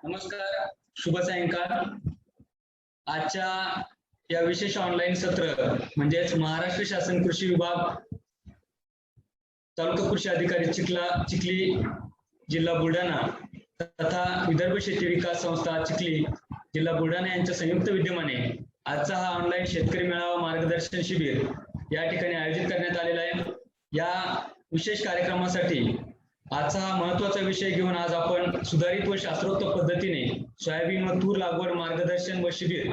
नमस्कार, शुभ सायंकाळ. आजच्या या विशेष ऑनलाईन सत्र म्हणजेच महाराष्ट्र शासन कृषी विभाग तालुका कृषी अधिकारी चिखली जिल्हा बुलढाणा तथा विदर्भ शेती विकास संस्था चिखली जिल्हा बुलढाणा यांच्या संयुक्त विद्यमाने आजचा हा ऑनलाईन शेतकरी मेळावा मार्गदर्शन शिबिर या ठिकाणी आयोजित करण्यात आलेला आहे. या विशेष कार्यक्रमासाठी आजचा हा महत्वाचा विषय घेऊन आज आपण सुधारित व शास्त्रोक्त पद्धतीने सोयाबीन व तूर लागवड मार्गदर्शन व शिबिर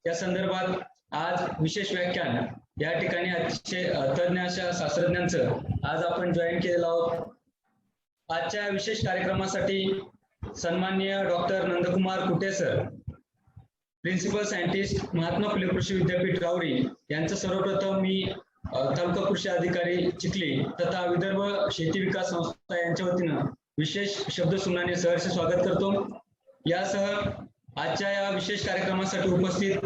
या संदर्भात आज विशेष व्याख्यान या ठिकाणी अतिशय तज्ञ अशा शास्त्रज्ञांचं आज आपण जॉईन केलेलं आहोत. आजच्या विशेष कार्यक्रमासाठी सन्माननीय डॉक्टर नंदकुमार कुटे sir, principal scientist Mahatma Phule कृषी विद्यापीठ राहुरी यांचं सर्वप्रथम मी तालुका कृषी अधिकारी चिखली तथा विदर्भ शेती विकास संस्था यांच्या वतीनं विशेष शब्द सुमनाने सहर्ष स्वागत करतो. यासह आजच्या या विशेष कार्यक्रमासाठी उपस्थित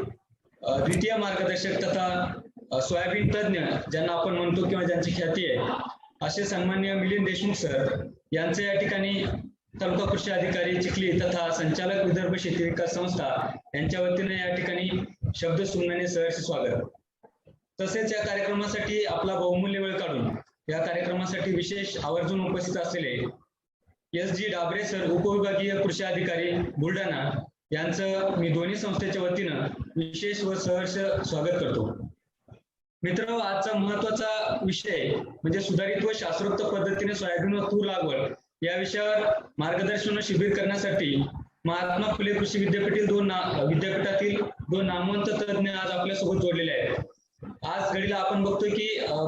द्वितीय मार्गदर्शक तथा सोयाबीन तज्ञ ज्यांना आपण म्हणतो किंवा ज्यांची ख्याती आहे असे सन्माननीय मिलिंद देशमुख सर यांचे या ठिकाणी तालुका कृषी अधिकारी चिखली तथा संचालक विदर्भ शेती विकास संस्था यांच्या वतीने या ठिकाणी शब्द सुमनाने सहर्ष स्वागत. तसेच या कार्यक्रमासाठी आपला बहुमूल्य वेळ काढून या कार्यक्रमासाठी विशेष आवर्जून उपस्थित असलेले एस.जी. डाबरे सर, उपविभागीय कृषी अधिकारी बुलढाणा यांचं मी दोन्ही संस्थेच्या वतीनं विशेष व सहर्ष स्वागत करतो. मित्र, आजचा महत्वाचा विषय म्हणजे सुधारित व शास्त्रोक्त पद्धतीने सोयाबीन व तूर लागवड या विषयावर मार्गदर्शन व शिबिर करण्यासाठी महात्मा फुले कृषी विद्यापीठातील दोन नामवंत तज्ञ आज आपल्यासोबत जोडलेले आहेत. आज घडीला आपण बघतोय की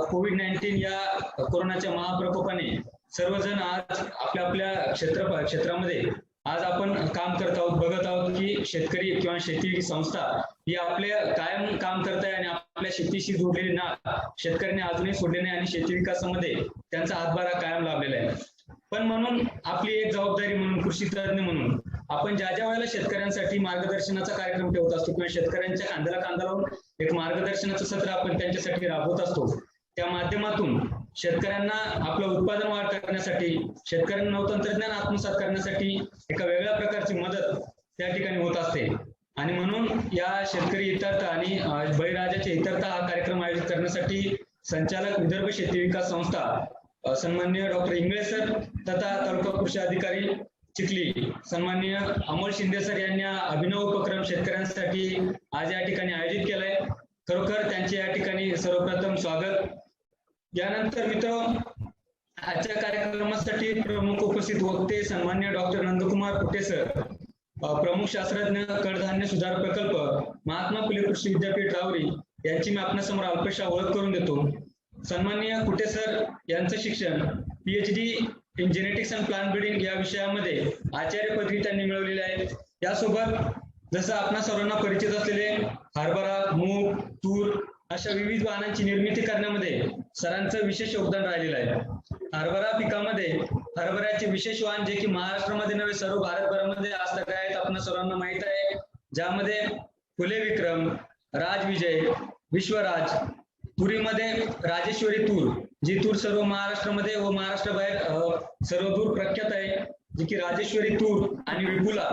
कोविड-19 या कोरोनाच्या महाप्रकोपाने सर्वजण आज आपल्या क्षेत्रामध्ये आज आपण काम करत आहोत, बघत आहोत की शेतकरी किंवा शेती संस्था ही आपल्या कायम काम करत आहे आणि आपल्या शेतीशी जोडलेली ना शेतकऱ्यांनी अजूनही सोडले नाही आणि शेती विकासामध्ये त्यांचा हातभार कायम लाभलेला आहे. पण म्हणून आपली एक जबाबदारी म्हणून कृषी तज्ञ म्हणून आपण ज्या वेळेला शेतकऱ्यांसाठी मार्गदर्शनाचा कार्यक्रम ठेवत असतो किंवा शेतकऱ्यांच्या खांद्याला खांदा लावून एक मार्गदर्शनाचं सत्र आपण त्यांच्यासाठी राबवत असतो, त्या माध्यमातून शेतकऱ्यांना आपलं उत्पादन वाढ करण्यासाठी, शेतकऱ्यांना नवतंत्रज्ञान आत्मसात करण्यासाठी एका वेगळ्या प्रकारची मदत त्या ठिकाणी होत असते. आणि म्हणून या शेतकरी हितार्थ आणि बळीराजाच्या हितार्थ हा कार्यक्रम आयोजित करण्यासाठी संचालक विदर्भ शेती विकास संस्था सन्माननीय डॉक्टर इंगळे सर तथा तालुका कृषी अधिकारी चिखली सन्माननीय अमोल शिंदे सर यांनी अभिनव उपक्रम शेतकऱ्यांसाठी आज या ठिकाणी आयोजित केलाय. खरोखर त्यांचे या ठिकाणी सर्वप्रथम स्वागत. यानंतर मित्र, आजच्या कार्यक्रमासाठी प्रमुख उपस्थित वक्ते सन्माननीय डॉक्टर नंदकुमार कुटे सर, प्रमुख शास्त्रज्ञ कडधान्य सुधार प्रकल्प महात्मा फुले कृषी विद्यापीठ राहुरी यांची मी आपल्यासमोर अल्पशा ओळख करून देतो. सन्माननीय कुटे सर यांचं शिक्षण PhD in genetics and plant breeding या विषयामध्ये आचार्य पदवी त्यांनी मिळवलेली आहे. यासोबत जसं आपणा सर्वांना परिचित असलेले हरभरा, मूग, तूर अशा विविध वाहनांची निर्मिती करण्यामध्ये सरांचं विशेष योगदान राहिलेलं आहे. हरभरा पिकामध्ये हरभऱ्याचे विशेष वाहन जे की महाराष्ट्रामध्ये नव्हे सर्व भारतभरामध्ये आज तक आहेत, आपणा सर्वांना माहित आहे, ज्यामध्ये फुले विक्रम, राजविजय, विश्वराज, तुरीमध्ये राजेश्वरी तूर जी तूर सर्व महाराष्ट्रामध्ये व महाराष्ट्राबाहेर सर्वदूर प्रख्यात आहे, जी की राजेश्वरी तूर आणि विपुला,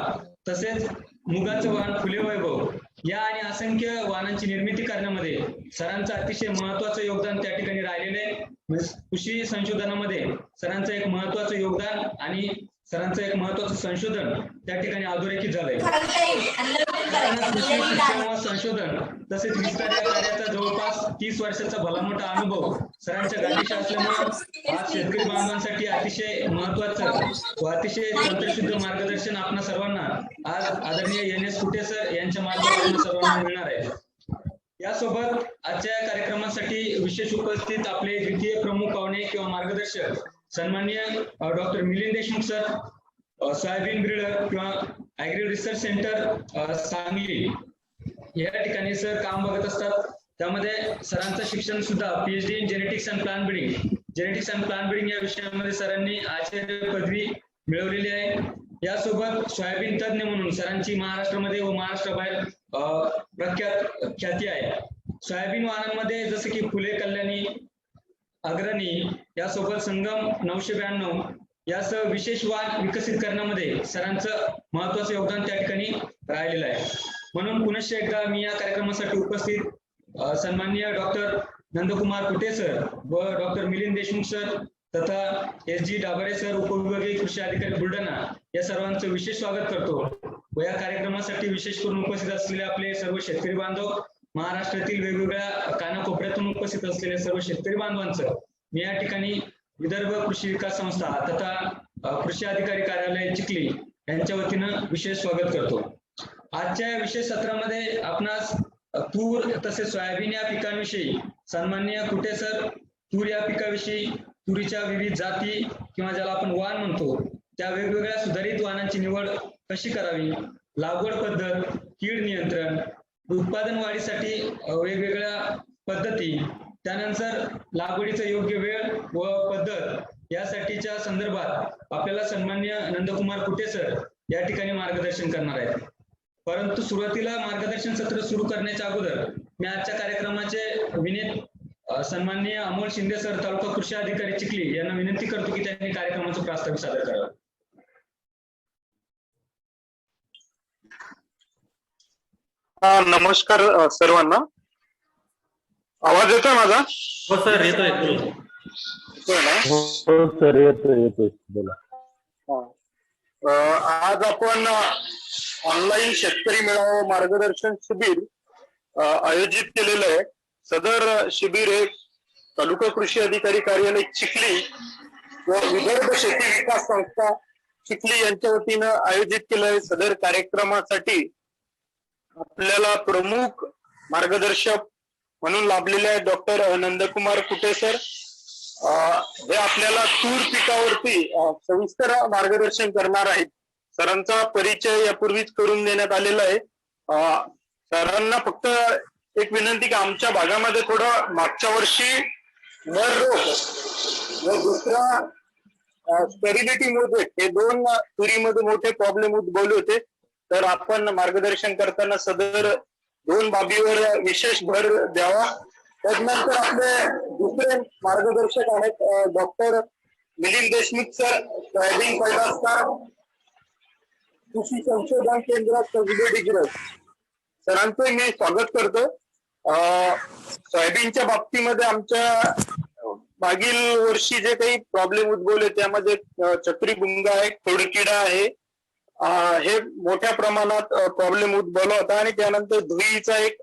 तसेच मुगाचं वाहन फुले वैभव या आणि असंख्य वाहनांची निर्मिती करण्यामध्ये सरांचं अतिशय महत्वाचं योगदान त्या ठिकाणी राहिलेलं आहे. कृषी संशोधनामध्ये सरांचं एक महत्वाचं योगदान आणि सरांचं एक महत्वाचं संशोधन त्या ठिकाणी अधोरेखित झालंय. शिक्षण व संशोधन तसेच विस्तार या कार्याचा जवळपास 30 वर्षाचा भला मोठा अनुभव सरांच्या गाठीशी असल्यामुळे आज शेतकरी बांधवांसाठी अतिशय महत्वाचं व अतिशय तंत्रशुद्ध मार्गदर्शन आपणा सर्वांना आज आदरणीय NS कुटे सर यांच्या माध्यमातून सर्वांना मिळणार आहे. यासोबत आजच्या कार्यक्रमासाठी विशेष उपस्थित आपले द्वितीय प्रमुख पाहुणे किंवा मार्गदर्शक सन्माननीय doctor Milind Deshmukh sir, soybean breeder किंवा ऍग्री रिसर्च सेंटर सांगली या ठिकाणी सर काम बघत असतात. त्यामध्ये सरांचं शिक्षण सुद्धा PhD in genetics and plant breeding या विषयामध्ये सरांनी आचार्य पदवी मिळवलेली आहे. यासोबत सोयाबीन तज्ञ म्हणून सरांची महाराष्ट्रामध्ये व महाराष्ट्राबाहेर प्रख्यात ख्याती आहे. सोयाबीन वाहनांमध्ये जसं की फुले कल्याणी, अग्रणी, यासोबत संगम 992 यासह विशेष वाण विकसित करण्यामध्ये सरांचं महत्वाचं योगदान त्या ठिकाणी राहिलेलं आहे. म्हणून पुनश्च एकदा मी या कार्यक्रमासाठी उपस्थित सन्माननीय डॉक्टर नंदकुमार कुटे सर व डॉक्टर मिलिंद देशमुख सर तथा SG डाबरे सर उपविभागीय कृषी अधिकारी बुलढाणा या सर्वांचं विशेष स्वागत करतो व या कार्यक्रमासाठी विशेष करून उपस्थित असलेले आपले सर्व शेतकरी बांधव, महाराष्ट्रातील वेगवेगळ्या कानाकोपऱ्यातून उपस्थित असलेल्या सर्व शेतकरी बांधवांचं मी या ठिकाणी विदर्भ कृषी विकास संस्था तथा कृषी अधिकारी कार्यालय चिखली यांच्या वतीनं विशेष स्वागत करतो. आजच्या या विशेष सत्रामध्ये आपणास तूर तसेच सोयाबीन या पिकांविषयी सन्माननीय कुटे सर तूर या पिकाविषयी, तुरीच्या विविध जाती किंवा ज्याला आपण वाण म्हणतो त्या वेगवेगळ्या सुधारित वाणांची निवड कशी करावी, लागवड पद्धत, कीड नियंत्रण, उत्पादन वाढीसाठी वेगवेगळ्या पद्धती, त्यानंतर लागवडीचा योग्य वेळ व पद्धत यासाठीच्या संदर्भात आपल्याला सन्माननीय नंदकुमार कुटे सर या ठिकाणी मार्गदर्शन करणार आहेत. परंतु सुरुवातीला मार्गदर्शन सत्र सुरू करण्याच्या अगोदर मी आजच्या कार्यक्रमाचे विनेत सन्माननीय अमोल शिंदे सर तालुका कृषी अधिकारी चिखली यांना विनंती करतो की त्यांनी कार्यक्रमाचं प्रास्ताविक सादर करावं. नमस्कार सर्वांना. आवाज येतोय माझा? हो सर, येतोय. हो सर, येतोय बोला. आज आपण ऑनलाईन शेतकरी मेळावा मार्गदर्शन शिबिर आयोजित केलेलं आहे. सदर शिबिर हे तालुका कृषी अधिकारी कार्यालय चिखली व विदर्भ शेती विकास संस्था चिखली यांच्या वतीनं आयोजित केलं आहे. सदर कार्यक्रमासाठी आपल्याला प्रमुख मार्गदर्शक म्हणून लाभलेले डॉक्टर नंदकुमार कुटे सर हे आपल्याला तूर पिकावरती सविस्तर मार्गदर्शन करणार आहेत. सरांचा परिचय यापूर्वीच करून देण्यात आलेला आहे. सरांना फक्त एक विनंती की आमच्या भागामध्ये थोडं मागच्या वर्षी मर रोग व दुसरा स्टेरिलिटी मोजेट हे दोन तुरीमध्ये मोठे प्रॉब्लेम उद्भवले होते. तर आपण मार्गदर्शन करताना सदर दोन बाबीवर विशेष भर द्यावा. त्यानंतर आपले दुसरे मार्गदर्शक आहेत doctor Milind Deshmukh sir, soybean पैदास्कार कृषी संशोधन केंद्रात डिग्रज. सरांचं मी स्वागत करतो. सोयाबीनच्या बाबतीमध्ये आमच्या मागील वर्षी जे काही प्रॉब्लेम उद्भवले त्यामध्ये चक्री बुंगा आहे, खोडकिडा आहे, हे मोठ्या प्रमाणात प्रॉब्लेम उद्भवला होता आणि त्यानंतर धुईचा एक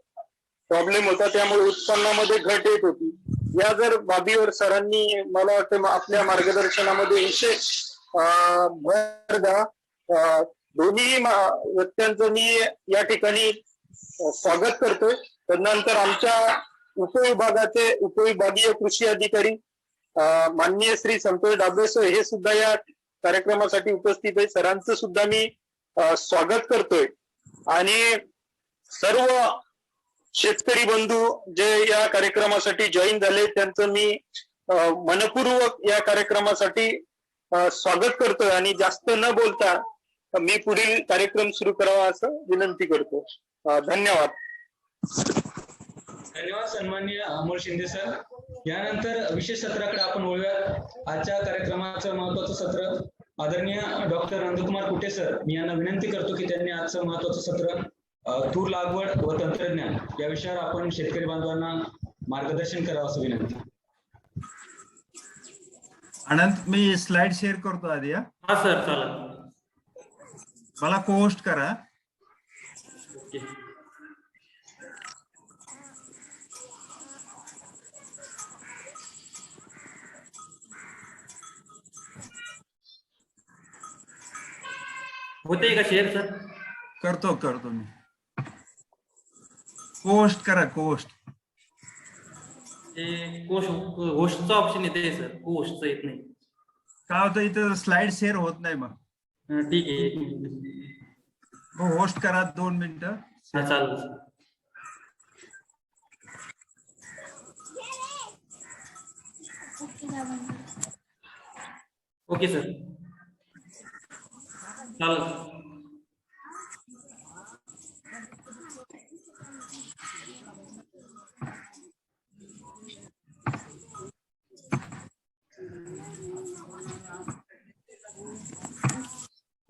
प्रॉब्लेम होता, त्यामुळे उत्पन्नामध्ये घट येत होती. या जर बाबीवर सरांनी मला वाटतं आपल्या मार्गदर्शनामध्ये विशेष भर द्या. दोन्ही व्यक्त्यांचं मी या ठिकाणी स्वागत करतोय. तदनंतर आमच्या उपविभागीय कृषी अधिकारी माननीय श्री संतोष डाबरे सर हे सुद्धा या कार्यक्रमासाठी उपस्थित आहे. सरांचं सुद्धा मी स्वागत करतोय आणि सर्व शेतकरी बंधू जे या कार्यक्रमासाठी जॉईन झाले त्यांचं मी मनपूर्वक या कार्यक्रमासाठी स्वागत करतोय आणि जास्त न बोलता मी पुढील कार्यक्रम सुरू करावा असं विनंती करतो. धन्यवाद. धन्यवाद सन्माननीय अमोल शिंदे सर. यानंतर विशेष सत्राकडे आपण वळूयात. आजच्या कार्यक्रमाचं महत्वाचं सत्र आदरणीय डॉक्टर नंदकुमार कुटे सर मी यांना विनंती करतो की त्यांनी आजचं महत्वाचं सत्र तूर लागवड व तंत्रज्ञान या विषयावर आपण शेतकरी बांधवांना मार्गदर्शन करावं असं विनंती. अनंत, मी स्लाइड शेअर करतो आधी. हा सर, चालेल. मला पोस्ट करा. होते का शेअर सर? करतो मी. पोस्ट करा. होस्टचा ऑप्शन येते सर, होस्टचं येत नाही. काय होतं इथं स्लाइड शेअर होत नाही. मग ठीक आहे, होस्ट करा 2 मिनिटं. चालेल. ओके सर, चालेल.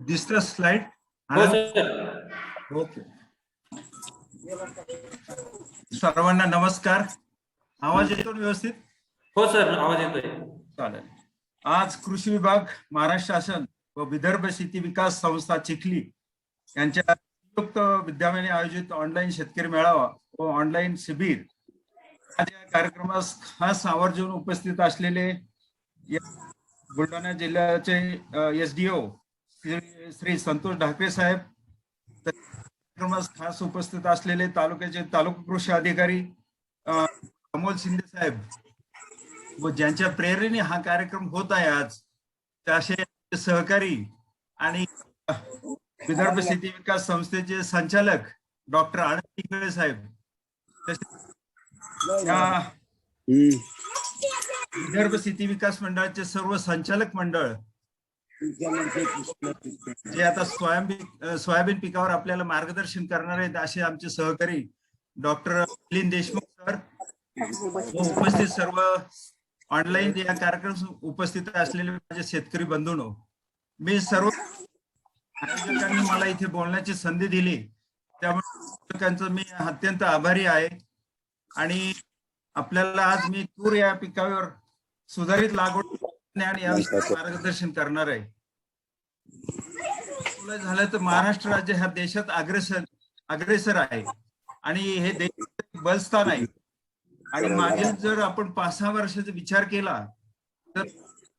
दिसतं स्लाइड? हो सर. ओके. सर्वांना नमस्कार. आवाज येतो ना व्यवस्थित? हो सर, आवाज येतोय. चालेल. आज कृषी विभाग, महाराष्ट्र शासन व विदर्भ शेती विकास संस्था चिखली यांच्या संयुक्त विद्यमाने आयोजित ऑनलाईन शेतकरी मेळावा व ऑनलाईन शिबिर या कार्यक्रमास खास आवर्जून उपस्थित असलेले बुलढाणा जिल्ह्याचे SDO श्री संतोष ढाकरे साहेब, कार्यक्रमास खास उपस्थित असलेले तालुक्याचे तालुका कृषी अधिकारी अमोल शिंदे साहेब व ज्यांच्या प्रेरणेने हा कार्यक्रम होत आहे आज, त्याचे सहकारी आणि विदर्भ शेती विकास संस्थेचे संचालक डॉक्टर आनंद टिकळे साहेब, विदर्भ शेती विकास मंडळाचे सर्व संचालक मंडळ जे आता सोयाबीन पिकावर आपल्याला मार्गदर्शन करणार आहेत, असे आमचे सहकारी डॉक्टर मिलिंद देशमुख सर व उपस्थित सर्व ऑनलाईन या कार्यक्रम उपस्थित असलेले माझे शेतकरी बंधूंनो, मी सर्व आयोजकांनी मला इथे बोलण्याची संधी दिली त्यामुळे मी अत्यंत आभारी आहे. आणि आपल्याला आज मी तूर या पिकावर सुधारित लागवड आणि याविषयी मार्गदर्शन करणार आहे. झालं तर महाराष्ट्र राज्य ह्या देशात अग्रेसर आहे आणि हे देश बलस्थान आहे. आणि मागील जर आपण 5-6 वर्षाचा विचार केला तर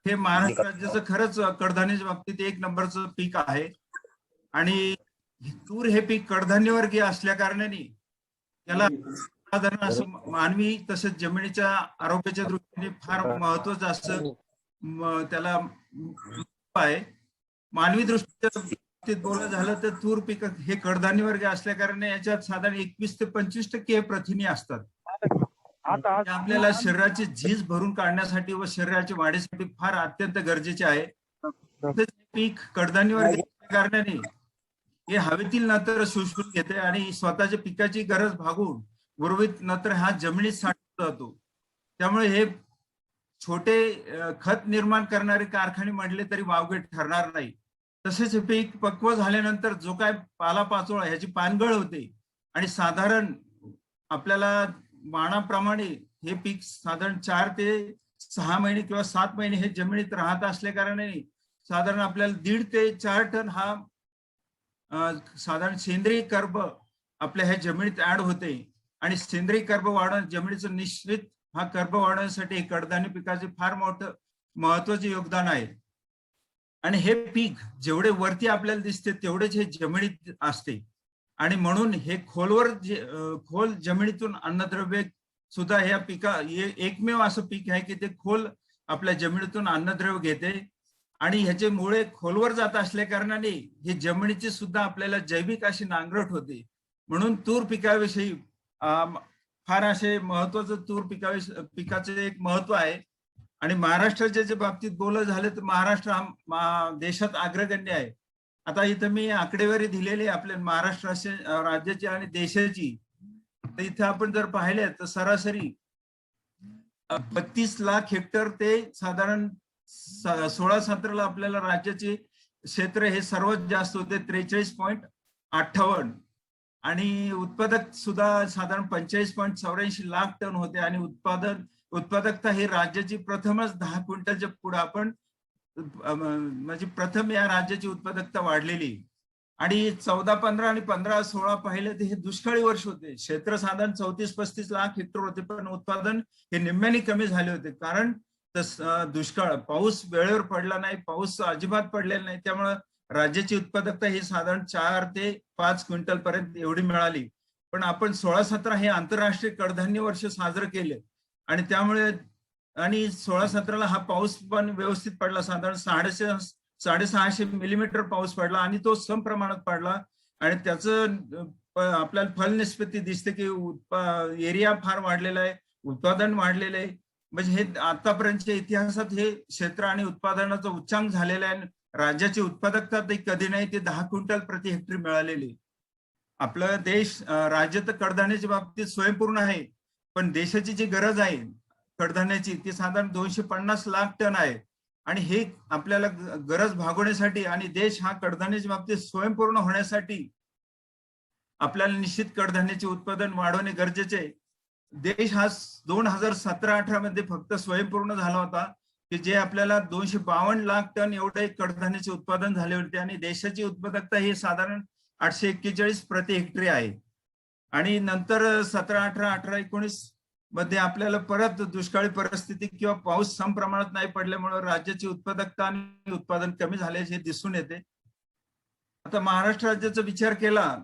हे महाराष्ट्र राज्याचं खरंच कडधान्याच्या बाबतीत 1 नंबरचं पीक आहे. आणि तूर हे पीक कडधान्यवर्गीय असल्या कारणाने त्याला साधारण असं मानवी तसेच जमिनीच्या आरोग्याच्या दृष्टीने फार महत्वाचं असं त्याला आहे. मानवी दृष्टीच्या बाबतीत बोलायचं झालं तर तूर पीक हे कडधान्य वर्ग असल्या कारणाने याच्यात साधारण 21 ते 25% हे प्रथिने असतात. आपल्याला शरीराची झीज भरून काढण्यासाठी व शरीराच्या वाढीसाठी फार अत्यंत गरजेचे आहे. पीक कडधान्य वर्ग असल्या कारणाने हे हवेतील नत्र शोषून घेते आणि स्वतःच्या पिकाची गरज भागून उर्वरित नत्र हा जमिनीत साठवला जातो. त्यामुळे हे छोटे खत निर्माण करणारे कारखाने म्हटले तरी वावगे ठरणार नाही. तसेच हे पीक पक्व झाल्यानंतर जो काय पालापाचोळा ह्याची पानगळ होते आणि साधारण आपल्याला मानाप्रमाणे हे पीक साधारण 4 ते 6 महिने किंवा 7 महिने हे जमिनीत राहत असल्या कारणाने साधारण आपल्याला 1.5 ते 4 टन हा साधारण सेंद्रिय कर्ब आपल्या ह्या जमिनीत ऍड होते. आणि सेंद्रिय कर्ब वाढवणं, जमिनीचं निश्चित हा कर्ब वाढवण्यासाठी कडधान्य पिकाचे फार मोठं महत्वाचे योगदान आहे. आणि हे पीक जेवढे वरती आपल्याला दिसते तेवढेच हे जमिनीत असते. आणि म्हणून हे खोल जमिनीतून अन्नद्रव्य सुद्धा ह्या एकमेव असं पीक आहे की ते खोल आपल्या जमिनीतून अन्नद्रव्य घेते. आणि ह्याचे मुळे खोलवर जात असल्या कारणाने हे जमिनीची सुद्धा आपल्याला जैविक अशी नांगरट होते. म्हणून तूर पिकाविषयी फार असे महत्वाचं तूर पिकाचे एक महत्व आहे. आणि महाराष्ट्राच्या बाबतीत बोलायचं झालं तर महाराष्ट्र हा देशात अग्रगण्य आहे. आता इथं मी आकडेवारी दिलेली आहे आपल्या महाराष्ट्र राज्याची आणि देशाची. तर इथं आपण जर पाहिले तर सरासरी 32 लाख हेक्टर ते साधारण 16-17 आपल्याला राज्याचे क्षेत्र हे सर्वात जास्त होते 43.58. आणि उत्पादक सुद्धा साधारण 45.84 लाख टन होते. आणि उत्पादकता ही राज्याची प्रथमच 10 क्विंटलच्या पुढे आपण म्हणजे प्रथम या राज्याची उत्पादकता वाढलेली. आणि 14-15 आणि 15-16 पाहिले तर हे दुष्काळी वर्ष होते. क्षेत्र साधारण 34-35 लाख हेक्टर होते पण उत्पादन हे निम्म्याने कमी झाले होते. कारण दुष्काळ, पाऊस वेळेवर पडला नाही, पाऊस अजिबात पडलेला नाही. त्यामुळे राज्याची उत्पादकता ही साधारण 4 ते 5 क्विंटल पर्यंत एवढी मिळाली. पण आपण 16-17 हे आंतरराष्ट्रीय कडधान्य वर्ष साजरे केले आणि त्यामुळे आणि 16-17 हा पाऊस पण व्यवस्थित पडला. साधारण 650 मिलीमीटर पाऊस पडला आणि तो सम प्रमाणात पडला. आणि त्याचं आपल्याला फल निष्पत्ती दिसते की एरिया फार वाढलेला आहे, उत्पादन वाढलेलं आहे. म्हणजे हे आतापर्यंतच्या इतिहासात हे क्षेत्र आणि उत्पादनाचा उच्चांक झालेला आहे. राज्याची उत्पादकता कधी नाही ते 10 क्विंटल प्रति हेक्टर मिळालेली. आपला देश राज्य तर कडधान्याच्या बाबतीत स्वयंपूर्ण आहे पण देशाची जी गरज आहे कडधान्याची ती साधारण 250 लाख टन आहे. आणि हे आपल्याला गरज भागवण्यासाठी आणि देश हा कडधान्याच्या बाबतीत स्वयंपूर्ण होण्यासाठी आपल्याला निश्चित कडधान्याचे उत्पादन वाढवणे गरजेचे आहे. देश हा 2017-18 मध्ये फक्त स्वयंपूर्ण झाला होता की जे आपल्याला 252 लाख टन एवढे कडधान्याचे उत्पादन झाले होते आणि देशाची उत्पादकता ही साधारण 841 प्रति हेक्टरी आहे. आणि नंतर 17-18, 18-19 मध्ये आपल्याला परत दुष्काळी परिस्थिती किंवा पाऊस सम प्रमाणात नाही पडल्यामुळे राज्याची उत्पादकता आणि उत्पादन कमी झाल्याचे हे दिसून येते. आता महाराष्ट्र राज्याचा विचार केला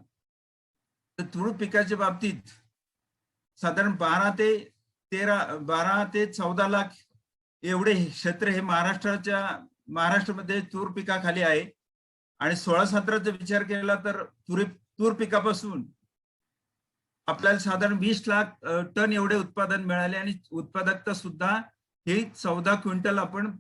तर तूर पिकाच्या बाबतीत साधारण 12 ते 14 लाख एवढे क्षेत्र हे महाराष्ट्रामध्ये तूर पिकाखाली आहे. आणि 16-17चा विचार केला तर तूर पिकापासून आपल्याला साधारण 20 लाख टन एवढे उत्पादन मिळाले आणि उत्पादकता सुद्धा ही 14 क्विंटल आपण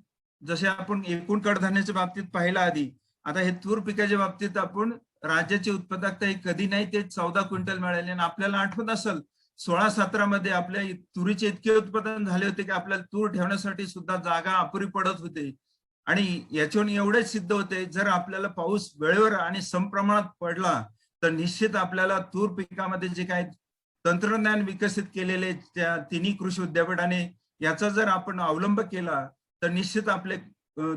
जसे आपण एकूण कडधान्याच्या बाबतीत पाहिलं आधी, आता हे तूर पिकाच्या बाबतीत आपण राज्याची उत्पादकता ही कधी नाही ते 14 क्विंटल मिळाले. आणि आपल्याला आठवत असेल 16-17 मध्ये आपल्या तुरीचे इतके उत्पादन झाले होते की आपल्याला तूर ठेवण्यासाठी सुद्धा जागा अपुरी पडत होते. आणि याच्यावरून एवढेच सिद्ध होते जर आपल्याला पाऊस वेळेवर आणि समप्रमाणात पडला तर निश्चित आपल्याला तूर पिकामध्ये जे काही तंत्रज्ञान विकसित केलेले त्या तिन्ही कृषी विद्यापीठाने याचा जर आपण अवलंब केला तर निश्चित आपले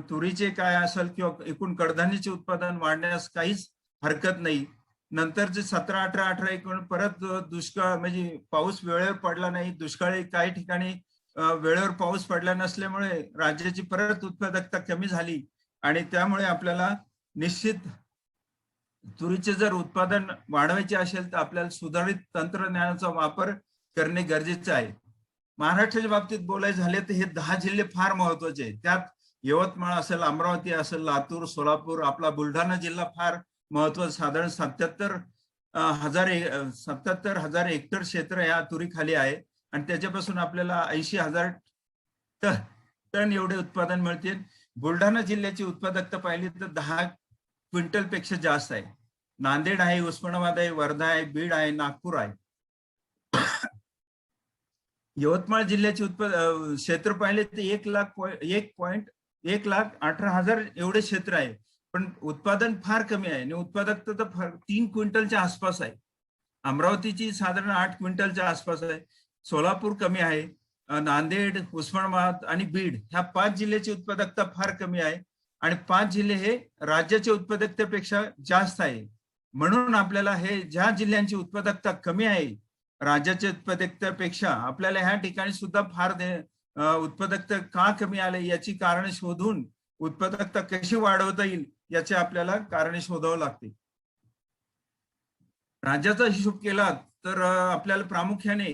तुरीचे काय असेल किंवा एकूण कडधान्याचे उत्पादन वाढण्यास काहीच हरकत नाही. नंतरचे 17-18-19 परत दुष्काळ म्हणजे पाऊस वेळेवर पडला नाही, दुष्काळी काही ठिकाणी वेळेवर पाऊस पडला नसल्यामुळे राज्याची परत उत्पादकता कमी झाली आणि त्यामुळे आपल्याला निश्चित तुरीचे जर उत्पादन वाढवायचे असेल तर आपल्याला सुधारित तंत्रज्ञानाचा वापर करणे गरजेचे आहे. महाराष्ट्राच्या बाबतीत बोलायचे झाले तर हे 10 जिल्हे फार महत्वाचे आहेत. त्यात यवतमाळ असेल, अमरावती असेल, लातूर, सोलापूर, आपला बुलढाणा जिल्हा फार महत्वाचा. साधारण 77,000 हेक्टर क्षेत्र या तुरीखाली आहे आणि त्याच्यापासून आपल्याला 80,000 टन एवढे उत्पादन मिळते. बुलढाणा जिल्ह्याची उत्पादकता पाहिली तर 10 क्विंटल पेक्षा जास्त आहे. नांदेड आहे, उस्मानाबाद आहे, वर्धा आहे, बीड आहे, नागपूर आहे. यवतमाळ जिल्ह्याचे क्षेत्र पाहिले तर 1,18,000 एवढे क्षेत्र आहे पण उत्पादन फार कमी आहे आणि उत्पादकता तर 3 क्विंटलच्या आसपास आहे. अमरावतीची साधारण 8 क्विंटलच्या आसपास आहे. सोलापूर कमी आहे. नांदेड, उस्मानाबाद आणि बीड ह्या 5 जिल्ह्याची उत्पादकता फार कमी आहे आणि 5 जिल्हे हे राज्याच्या उत्पादकतेपेक्षा जास्त आहे. म्हणून आपल्याला हे ज्या जिल्ह्यांची उत्पादकता कमी आहे राज्याच्या उत्पादकतेपेक्षा आपल्याला ह्या ठिकाणी सुद्धा फार उत्पादकता का कमी आले याची कारणे शोधून उत्पादकता कशी वाढवता येईल याचे आपल्याला कारणे शोधावं लागते. राज्याचा हिशोब केला तर आपल्याला प्रामुख्याने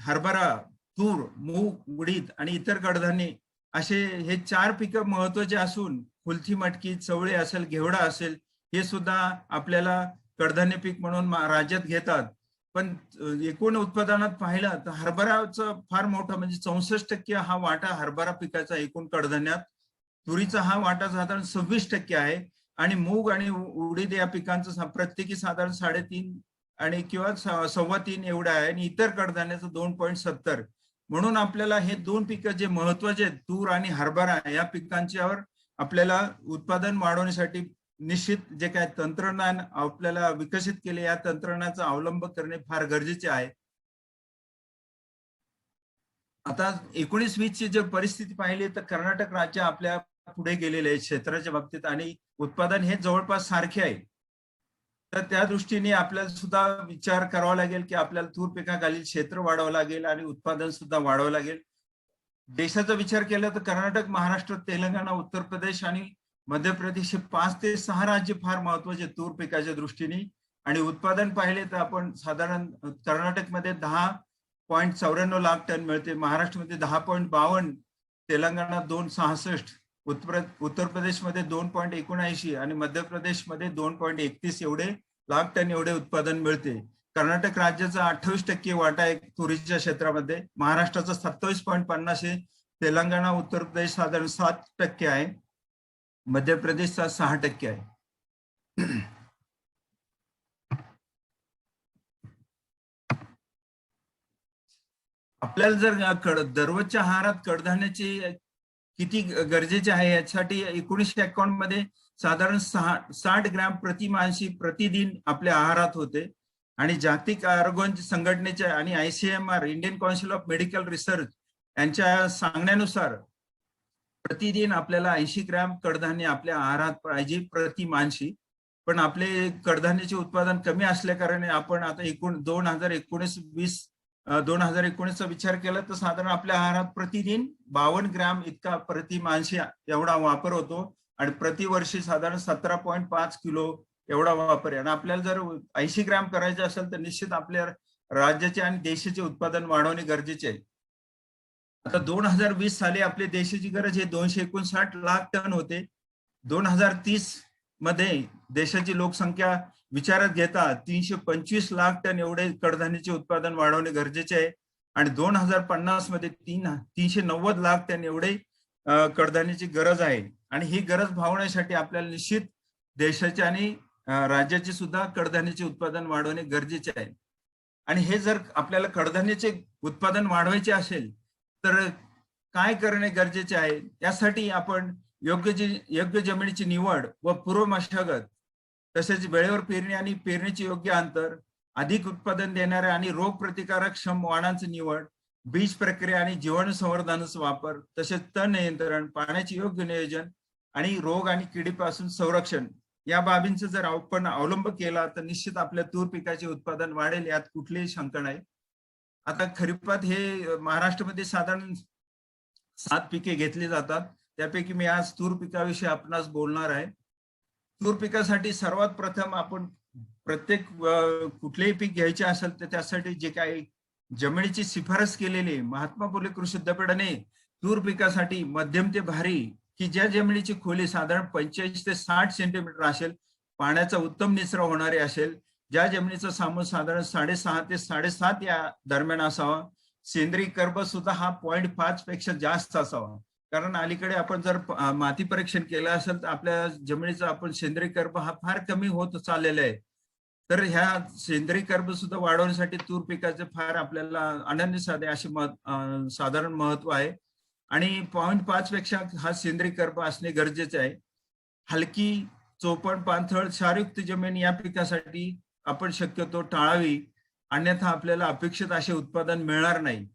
हरभरा, तूर, मूग, उडीद आणि इतर कडधान्ये असे हे 4 पिकं महत्वाचे असून कुलथी मटकी, चवळे असेल, घेवडा असेल हे सुद्धा आपल्याला कडधान्य पीक म्हणून राज्यात घेतात. पण एकूण उत्पादनात पाहिलं तर हरभराचं फार मोठा म्हणजे 64% हा वाटा हरभरा पिकाचा एकूण कडधान्यात. तुरीचा हा वाटा साधारण 26% आहे आणि मूग आणि उडीद या पिकांचं प्रत्येकी साधारण 3.5 आणि किंवा 3.25 एवढं आहे आणि इतर कडधान्याचं 2.70. म्हणून आपल्याला हे 2 पिकं जे महत्वाचे आहेत तूर आणि हरभरा या पिकांच्यावर आपल्याला उत्पादन वाढवण्यासाठी निश्चित जे काय तंत्रज्ञान आपल्याला विकसित केले या तंत्रज्ञानाचा अवलंब करणे फार गरजेचे आहे. आता 19-20ची जर परिस्थिती पाहिली तर कर्नाटक राज्य आपल्या पुढे गेलेले आहे क्षेत्राच्या बाबतीत आणि उत्पादन हे जवळपास सारखे आहे. तर त्या दृष्टीने आपल्याला सुद्धा विचार करावा लागेल की आपल्याला तूर पिकाखालील क्षेत्र वाढवावं लागेल आणि उत्पादन सुद्धा वाढवावं लागेल. देशाचा विचार केला तर कर्नाटक, महाराष्ट्र, तेलंगणा, उत्तर प्रदेश आणि मध्य प्रदेश हे 5 ते 6 राज्य फार महत्वाचे तूर पिकाच्या दृष्टीने. आणि उत्पादन पाहिले तर आपण साधारण कर्नाटकमध्ये 10.94 लाख टन मिळते, महाराष्ट्रामध्ये 10.52, तेलंगणा 2.66, उत्तर प्रदेशमध्ये 2.79 आणि मध्य प्रदेशमध्ये 2.31 एवढे लाख टन एवढे उत्पादन मिळते. कर्नाटक राज्याचा 28% वाटा आहे तुरीच्या क्षेत्रामध्ये, महाराष्ट्राचा 27.50 आहे, तेलंगणा, उत्तर प्रदेश साधारण 7% आहे, मध्य प्रदेशचा 6% आहे. आपल्याला जर दररोजच्या आहारात कडधान्याची किती गरजेचे आहे यासाठी 1991 मध्ये साधारण 60 ग्रॅम प्रति मानशी प्रतिदिन आपल्या आहारात होते आणि जागतिक आरोग्य संघटनेच्या आणि ICMR Indian council of medical research यांच्या सांगण्यानुसार प्रतिदिन आपल्याला 80 ग्रॅम कडधान्य आपल्या आहारात पाहिजे प्रति मानशी. पण आपले कडधान्याचे उत्पादन कमी असल्या कारणे आपण आता 2019चा विचार केला तर साधारण आपल्या आहारात प्रतिदिन 52 ग्रॅम इतका प्रति मानशी एवढा वापर होतो आणि प्रतिवर्षी साधारण 17.5 किलो एवढा वापर आहे. आणि आपल्याला जर 80 ग्रॅम करायचे असेल तर निश्चित आपल्या राज्याचे आणि देशाचे उत्पादन वाढवणे गरजेचे आहे. आता 2020 साली आपल्या देशाची गरज हे 259 लाख टन होते. 2030 मध्ये देशाची लोकसंख्या विचारात घेता 325 लाख टन एवढे कडधान्याचे उत्पादन वाढवणे गरजेचे आहे आणि 2050 मध्ये 390 लाख टन एवढे कडधान्याची गरज आहे. आणि ही गरज भागवण्यासाठी आपल्याला निश्चित देशाचे आणि राज्याचे सुद्धा कडधान्याचे उत्पादन वाढवणे गरजेचे आहे. आणि हे जर आपल्याला कडधान्याचे उत्पादन वाढवायचे असेल तर काय करणे गरजेचे आहे. त्यासाठी आपण योग्य जमिनीची निवड व पूर्व मशागत तसेच वेळेवर पेरणी आणि पेरणीचे योग्य अंतर, अधिक उत्पादन देणाऱ्या आणि रोग प्रतिकारक क्षम वाणांची निवड, बीज प्रक्रिया आणि जीवाणू संवर्धनाचा वापर, तसेच तण नियंत्रण, पाण्याचे योग्य नियोजन आणि रोग आणि किडीपासून संरक्षण या बाबींचा जर आपण अवलंब केला तर निश्चित आपल्या तूर पिकाचे उत्पादन वाढेल, यात कुठलीही शंका नाही. आता खरीपात हे महाराष्ट्रामध्ये साधारण 7 पिके घेतली जातात. त्यापैकी मी आज तूर पिकाविषयी आपणास बोलणार आहे. तूर पिकासाठी सर्वात प्रथम आपण प्रत्येक कुठलेही पीक घ्यायचे असेल तर त्यासाठी जे काही जमिनीची शिफारस केलेली महात्मा फुले कृषी विद्यापीठाने तूर पिकासाठी मध्यम ते भारी की ज्या जमिनीची खोली साधारण 85 ते 60 सेंटीमीटर असेल, पाण्याचा उत्तम निचरा होणारे असेल, ज्या जमिनीचा सामून साधारण 6.5 ते 7.5 या दरम्यान असावा, सेंद्रिय कर्ब सुद्धा हा 0.5 पेक्षा जास्त असावा. कारण अलीकडे आपण जर माती परीक्षण केलं असेल तर आपल्या जमिनीचा आपण सेंद्रिय कर्ब हा फार कमी होत चाललेला आहे. तर ह्या सेंद्रिय कर्ब सुद्धा वाढवण्यासाठी तूर पिकाचे फार आपल्याला अनन्यसाधारण असे साधारण महत्व आहे आणि 0.5 पेक्षा हा सेंद्रिय कर्ब असणे गरजेचे आहे. हलकी, चोपण, पाणथळ, क्षारयुक्त जमीन या पिकासाठी आपण शक्यतो टाळावी, अन्यथा आपल्याला अपेक्षित असे उत्पादन मिळणार नाही.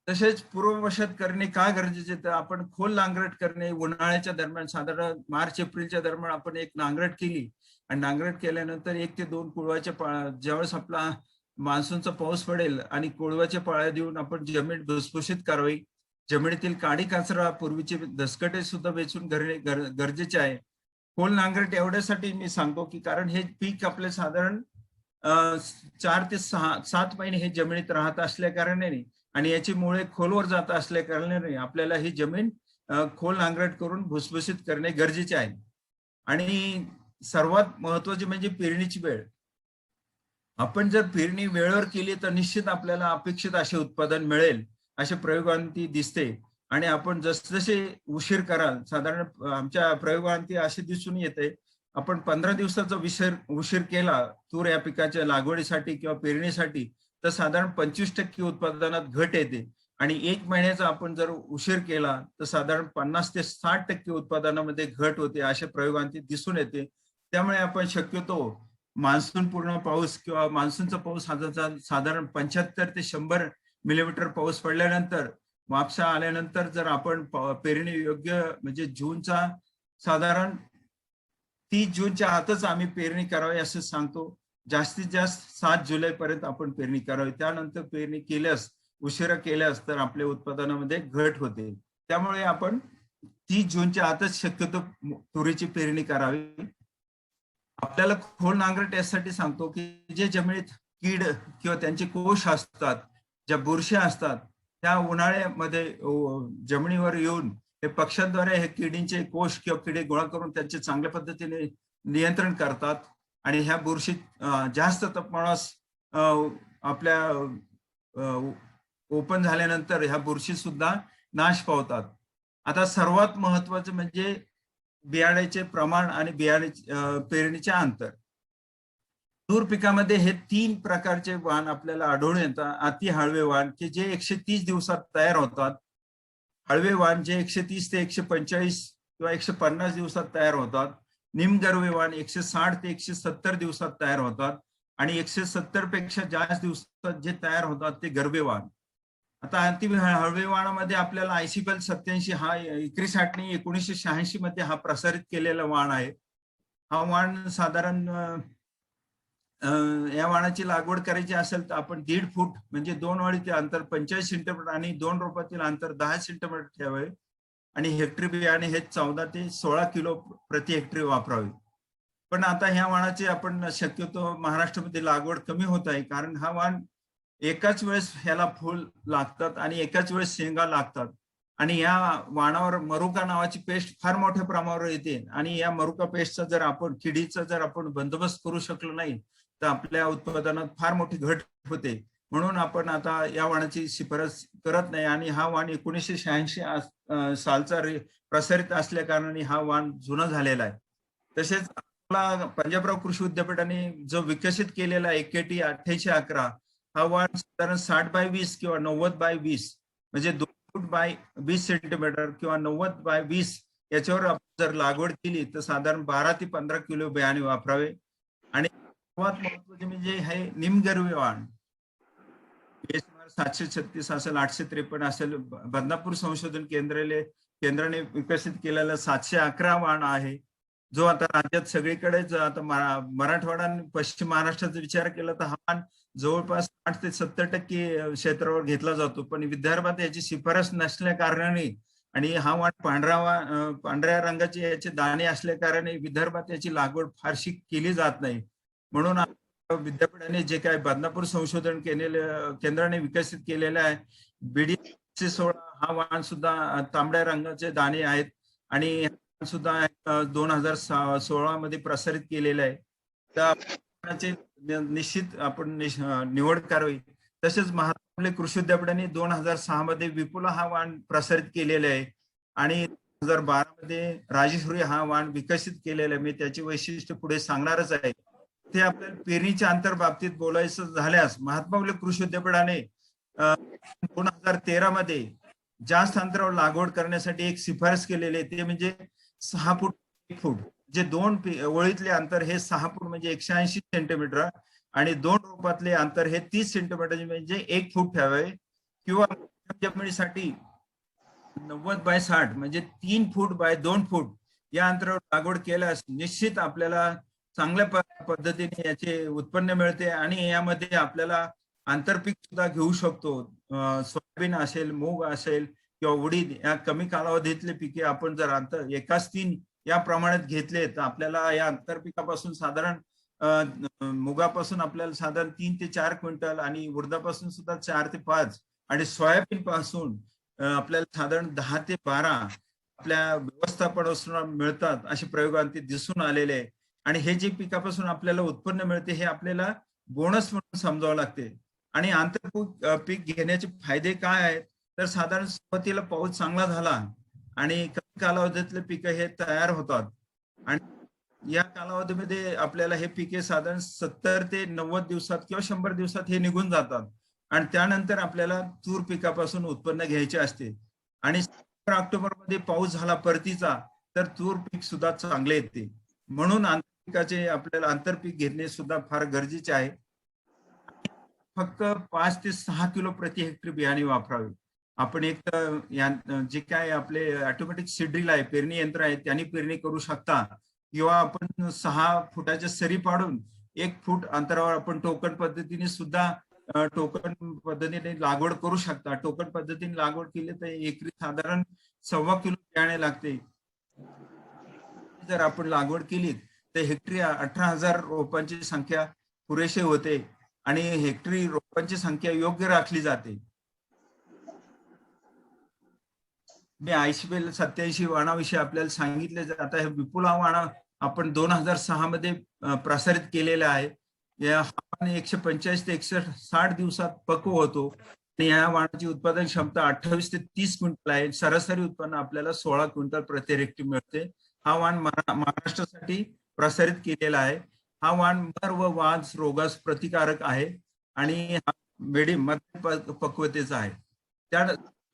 तसेच पूर्ववशात करणे का गरजेचे तर आपण खोल नांगरट करणे उन्हाळ्याच्या दरम्यान साधारण मार्च एप्रिलच्या दरम्यान आपण एक नांगरट केली आणि नांगरट केल्यानंतर 1 ते 2 कुळवाच्या ज्यावेळेस आपला मान्सूनचा पाऊस पडेल आणि कोळवाच्या पाळ्या देऊन आपण जमीन भुसभुशीत करावी. जमिनीतील काडी कचरा, पूर्वीचे दसकटे सुद्धा वेचून घरणे गरजेचे आहे. खोल नांगरट एवढ्यासाठी मी सांगतो की कारण हे पीक आपले साधारण 4 ते 7 महिने हे जमिनीत राहत असल्या कारणाने आणि याची मुळे खोलवर जात असल्या कारणाने आपल्याला ही जमीन खोल नांगरट करून भुसभुशीत करणे गरजेचे आहे. आणि सर्वात महत्वाचे म्हणजे पेरणीची वेळ. आपण जर पेरणी वेळेवर केली तर निश्चित आपल्याला अपेक्षित असे उत्पादन मिळेल अशा प्रयोगांती दिसते. आणि आपण जसजसे उशीर कराल, साधारण आमच्या प्रयोगांती असे दिसून येते, आपण 15 दिवसाचा उशीर केला तूर या पिकाच्या लागवडीसाठी किंवा पेरणीसाठी तर साधारण 25% उत्पादनात घट येते आणि 1 महिन्याचा आपण जर उशीर केला तर साधारण 50 ते 60% उत्पादनामध्ये घट होते अशा प्रयोगांती दिसून येते. त्यामुळे आपण शक्यतो मान्सून पूर्ण पाऊस किंवा मान्सूनचा पाऊस साधारण 75 ते 100 मिलीमीटर पाऊस पडल्यानंतर वापसा आल्यानंतर जर आपण पेरणी योग्य म्हणजे जूनचा साधारण 30 जूनच्या आतच आम्ही पेरणी करावी असं सांगतो. जास्तीत जास्त 7 जुलै पर्यंत आपण पेरणी करावी. त्यानंतर पेरणी केल्यास, उशिरा केल्यास तर आपल्या उत्पादनामध्ये घट होते. त्यामुळे आपण 30 जूनच्या आतच शक्यतो तुरीची पेरणी करावी. आपल्याला खोल नांगरट यासाठी सांगतो की जे जमिनीत कीड किंवा त्यांचे कोश असतात, ज्या बुरशी असतात, त्या उन्हाळ्यामध्ये जमिनीवर येऊन हे पक्ष्यांद्वारे हे किडींचे कोश किंवा किडे गोळा करून त्यांचे चांगल्या पद्धतीने नियंत्रण करतात आणि ह्या बुरशी जास्त तापमानास आपल्या ओपन झाल्यानंतर ह्या बुरशी सुद्धा नाश पावतात. आता सर्वात महत्वाचं म्हणजे बियाण्याचे प्रमाण आणि बियाणे पेरणीचे अंतर. तूर पिकामध्ये हे 3 प्रकारचे वाण आपल्याला आढळून येतात. अति हळवे वाण की जे 130 दिवसात तयार होतात, हळवे वाण जे 130 ते 145 किंवा 150 दिवसात तयार होतात. निमगर्वे वाण 160 ते 170 दिवसात तयार होतात आणि 170 पेक्षा जास्त दिवसात जे तयार होतात ते गर्वे वाण. आता अंतिम हळवे वाणामध्ये आपल्याला ICBL 87 हा इक्री छाटणी 1986 मध्ये हा प्रसारित केलेला वाण आहे. हा वाण साधारण या वाणाची लागवड करायची असेल तर आपण 1.5 फूट म्हणजे 2 ओळीचे अंतर 45 सेंटीमीटर आणि 2 रोपातील अंतर 10 सेंटीमीटर ठेवावे आणि हेक्टरी बियाणे हे 14 ते 16 किलो प्रति हेक्टरी वापरावे. पण आता ह्या वाणाची आपण शक्यतो महाराष्ट्रामध्ये लागवड कमी होत आहे, कारण हा वाण एकाच वेळेस ह्याला फुल लागतात आणि एकाच वेळेस शेंगा लागतात आणि या वाणावर मरुका नावाची पेस्ट फार मोठ्या प्रमाणावर येते आणि या मरुका पेस्टचा जर आपण किडीचा जर आपण बंदोबस्त करू शकलो नाही तर आपल्या उत्पादनात फार मोठी घट होते. म्हणून आपण आता या वाणाची शिफारस करत नाही आणि हा वाण 1986 सालचा प्रसारित असल्या कारणाने हा वाण जुना झालेला आहे. तसेच आपला पंजाबराव कृषी विद्यापीठाने जो विकसित केलेला AKT 8811 हा वाण साधारण 60 बाय 20 किंवा 90 बाय 20 म्हणजे 2 फूट बाय 20 सेंटीमीटर किंवा 90 बाय 20 याच्यावर आपण जर लागवड केली तर साधारण 12 ते 15 किलो बियाणे वापरावे. आणि सर्वात महत्वाचे म्हणजे हे निमगर्वे वाण BSMR 736 असेल, 853 असेल, बदनापूर संशोधन केंद्राने विकसित केलेला 711 वाण आहे, जो आता राज्यात सगळीकडेच आता मराठवाडा आणि पश्चिम महाराष्ट्राचा विचार केला तर हा वाण जवळपास 60 ते 70% क्षेत्रावर घेतला जातो. पण विदर्भात याची शिफारस नसल्या कारणाने आणि हा वाण पांढऱ्या रंगाचे याचे दाणे असल्या कारणाने विदर्भात याची लागवड फारशी केली जात नाही. म्हणून विद्यापीठाने जे काय बदनापूर संशोधन केंद्राने विकसित केलेलं आहे BD 16 हा वाण सुद्धा तांबड्या रंगाचे दाणे आहेत आणि सुद्धा 2016 मध्ये प्रसारित केलेलं आहे. तर निश्चित आपण निवड करावी. तसेच महाराष्ट्र कृषी विद्यापीठाने 2006 मध्ये विपुला हा वाण प्रसारित केलेला आहे आणि 2012 मध्ये राजेश्वरी हा वाण विकसित केलेला आहे. मी त्याची वैशिष्ट्य पुढे सांगणारच आहे. ते आपल्याला पेरणीच्या अंतर बाबतीत बोलायचं झाल्यास महात्मा फुले कृषी विद्यापीठाने 2013 मध्ये जास्त अंतरावर लागवड करण्यासाठी एक शिफारस केलेली आहे, ते म्हणजे 6 फूट 1 फूट. जे 2 ओळीतले अंतर हे 6 फूट म्हणजे 180 सेंटीमीटर आणि 2 रोपातले अंतर हे 30 सेंटीमीटर म्हणजे 1 फूट ठेवावे किंवा जमिनीसाठी 90 बाय 60 म्हणजे 3 फूट बाय 2 फूट या अंतरावर लागवड केल्यास निश्चित आपल्याला चांगल्या पद्धतीने याचे उत्पन्न मिळते आणि यामध्ये आपल्याला आंतरपीक सुद्धा घेऊ शकतो. सोयाबीन असेल, मूग असेल किंवा उडीद या कमी कालावधीतले पिके आपण जर एकाच 3 या प्रमाणात घेतले तर आपल्याला या आंतरपिकापासून साधारण मुगापासून आपल्याला साधारण 3 ते 4 क्विंटल आणि उडदापासून सुद्धा 4 ते 5 आणि सोयाबीन पासून आपल्याला साधारण 10 ते 12 आपल्या व्यवस्थापनापासून मिळतात असे प्रयोगांती दिसून आलेले आहे. आणि हे जे पिकापासून आपल्याला उत्पन्न मिळते हे आपल्याला बोनस म्हणून समजावं लागते. आणि आंतरपीक घेण्याचे फायदे काय आहेत तर साधारण सुरुवातीला पाऊस चांगला झाला आणि कमी कालावधीतले पिकं हे तयार होतात आणि या कालावधीमध्ये आपल्याला हे पिके साधारण 70 ते 90 दिवसात किंवा 100 दिवसात हे निघून जातात आणि त्यानंतर आपल्याला तूर पिकापासून उत्पन्न घ्यायचे असते. आणि ऑक्टोबर मध्ये पाऊस झाला परतीचा तर तूर पीक सुद्धा चांगले येते. म्हणून आंतरपिकाचे आपल्याला आंतरपीक घेणे सुद्धा फार गरजेचे आहे. फक्त 5 ते 6 किलो प्रति हेक्टरी बियाणे वापरावे. आपण एक तर जे काय आपले ऑटोमॅटिक सीड्रिल आहे, पेरणी यंत्र आहे, त्यांनी पेरणी करू शकता किंवा आपण 6 फुटाच्या सरी पाडून 1 फूट अंतरावर आपण टोकन पद्धतीने सुद्धा लागवड करू शकता. टोकन पद्धतीने लागवड केली तर एकरी साधारण 1.25 किलो बियाणे लागते. जर आपण लागवड केली तर हेक्टरी 18,000 रोपांची संख्या पुरेशी होते आणि हेक्टरी रोपांची संख्या योग्य राखली जाते. मी ICBL 87 वाणाविषयी आपल्याला सांगितले. आता हे विपुला वाणा आपण 2006 मध्ये प्रसारित केलेला आहे. या 145 ते 160 दिवसात पक्व होतो आणि या वाणाची उत्पादन क्षमता 28 ते 30 क्विंटल आहे. सरासरी उत्पन्न आपल्याला 16 क्विंटल प्रति हेक्टरी मिळते. हा वाण महाराष्ट्रासाठी प्रसारित केलेला आहे. हा वाण मर व वाज रोगास प्रतिकारक आहे आणि हा मिडियम मध्य पक्वतेचा आहे. त्या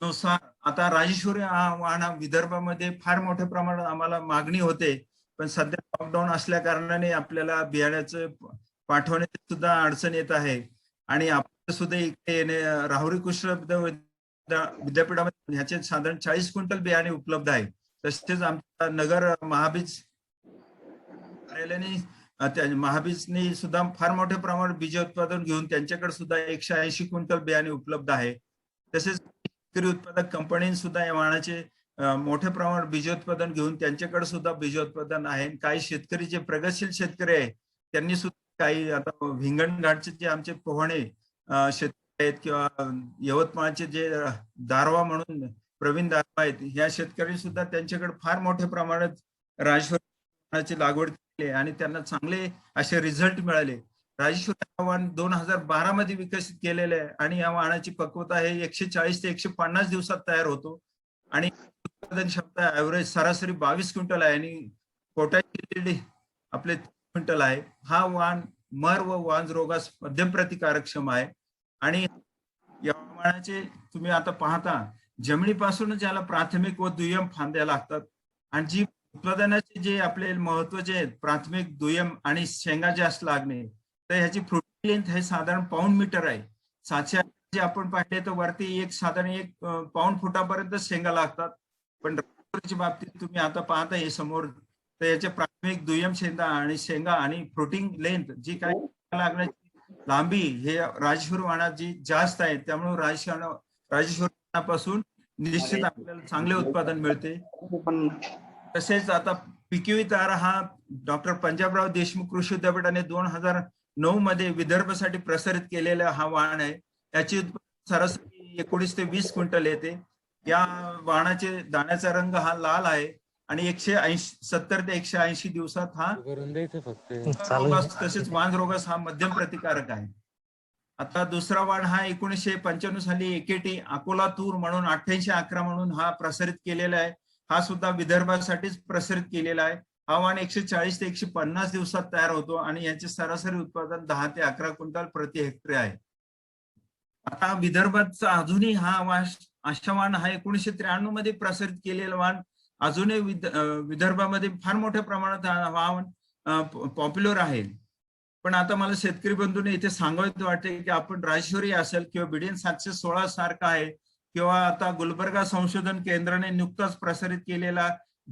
नुसार आता राजेश्वरी वाहन विदर्भामध्ये फार मोठ्या प्रमाणात आम्हाला मागणी होते, पण सध्या लॉकडाऊन असल्या कारणाने आपल्याला बियाण्याचं पाठवण्यात सुद्धा अडचण येत आहे. आणि आपल्याला सुद्धा इकडे राहुरी कृष्ण विद्यापीठामध्ये ह्याचे साधारण 40 क्विंटल बियाणे उपलब्ध आहे. तसेच आमच्या नगर महाबीज कार्यालयाने महाबीजने सुद्धा फार मोठ्या प्रमाणात बीज उत्पादन घेऊन त्यांच्याकडे सुद्धा 180 क्विंटल बियाणे उपलब्ध आहे. तसेच शेतकरी उत्पादक कंपनी सुद्धा या वाहनाचे मोठ्या प्रमाणात बीजोत्पादन घेऊन त्यांच्याकडे सुद्धा बीजोत्पादन आहे. काही शेतकरी जे प्रगतशील शेतकरी आहे त्यांनी सुद्धा काही आता हिंगणघाटचे जे आमचे पोहणे शेतकरी आहेत किंवा यवतमाळचे जे दारवा म्हणून प्रवीण दारवा आहेत, ह्या शेतकरी सुद्धा त्यांच्याकडे फार मोठ्या प्रमाणात राजेश्वरी लागवड केली आणि त्यांना चांगले असे रिझल्ट मिळाले. राजेश्वरी वाहन 2012 मध्ये विकसित केलेले आहे आणि या वाहनाची पक्वता हे 140 ते 150 दिवसात तयार होतो आणि उत्पादन क्षमता ऍव्हरेज सरासरी 22 क्विंटल आहे आणि पोटॅशियम आपले 3 क्विंटल आहे. हा वाहन मर व वांज रोगास मध्यम प्रतिकारक्षम आहे आणि या वाहनाचे तुम्ही आता पाहता जमिनीपासूनच याला प्राथमिक व दुय्यम फांद्या लागतात आणि जी उत्पादनाचे जे आपले महत्वाचे आहेत प्राथमिक दुय्यम आणि शेंगा जास्त लागणे, तर ह्याची फ्रुटिंग लेंथ हे साधारण पाऊंड मीटर आहे. 700 जे आपण पाहिले तर वरती साधारण 1 पाऊंड फुटापर्यंत शेंगा लागतात, पण राजेश्वरीच्या बाबतीत तुम्ही आता पाहता हे समोर तर याचे प्राथमिक दुय्यम शेंगा आणि फ्रुटिंग लेंथ जी काही लागण्याची लांबी हे राजेश्वरी वाहनात जी जास्त आहे, त्यामुळे राजेश्वरी वाहनापासून निश्चित आपल्याला चांगले उत्पादन मिळते. तसेच आता पिकिवी तारा हा डॉक्टर पंजाबराव देशमुख कृषी विद्यापीठाने 2009 मध्ये विदर्भासाठी प्रसारित केलेला हा वाहन आहे. याची सरासरी 19 ते 20 क्विंटल येते. या वाहनाचे दाण्याचा रंग हा लाल आहे आणि 170 ते 180 दिवसात हा तसेच वांज रोगास हा मध्यम प्रतिकारक आहे. आता दुसरा वाहन हा 1995 साली एकेटी अकोला तूर म्हणून 8811 म्हणून हा प्रसारित केलेला आहे. हा सुद्धा विदर्भासाठीच प्रसारित केलेला आहे. हा वाहन 140 ते 150 दिवसात तयार होतो आणि याचे सरासरी उत्पादन 10 ते 11 क्विंटल प्रति हेक्टर आहे. आता विदर्भात अजूनही हा वाहन हा 1993 मध्ये प्रसारित केलेला वाहन अजूनही विदर्भामध्ये फार मोठ्या प्रमाणात हा वाहन पॉप्युलर आहे. पण आता मला शेतकरी बंधूंनी इथे सांगायचं वाटते की आपण राजेश्वरी असेल किंवा BDN 716 सारखा आहे किंवा आता गुलबर्गा संशोधन केंद्राने नुकताच प्रसारित केलेला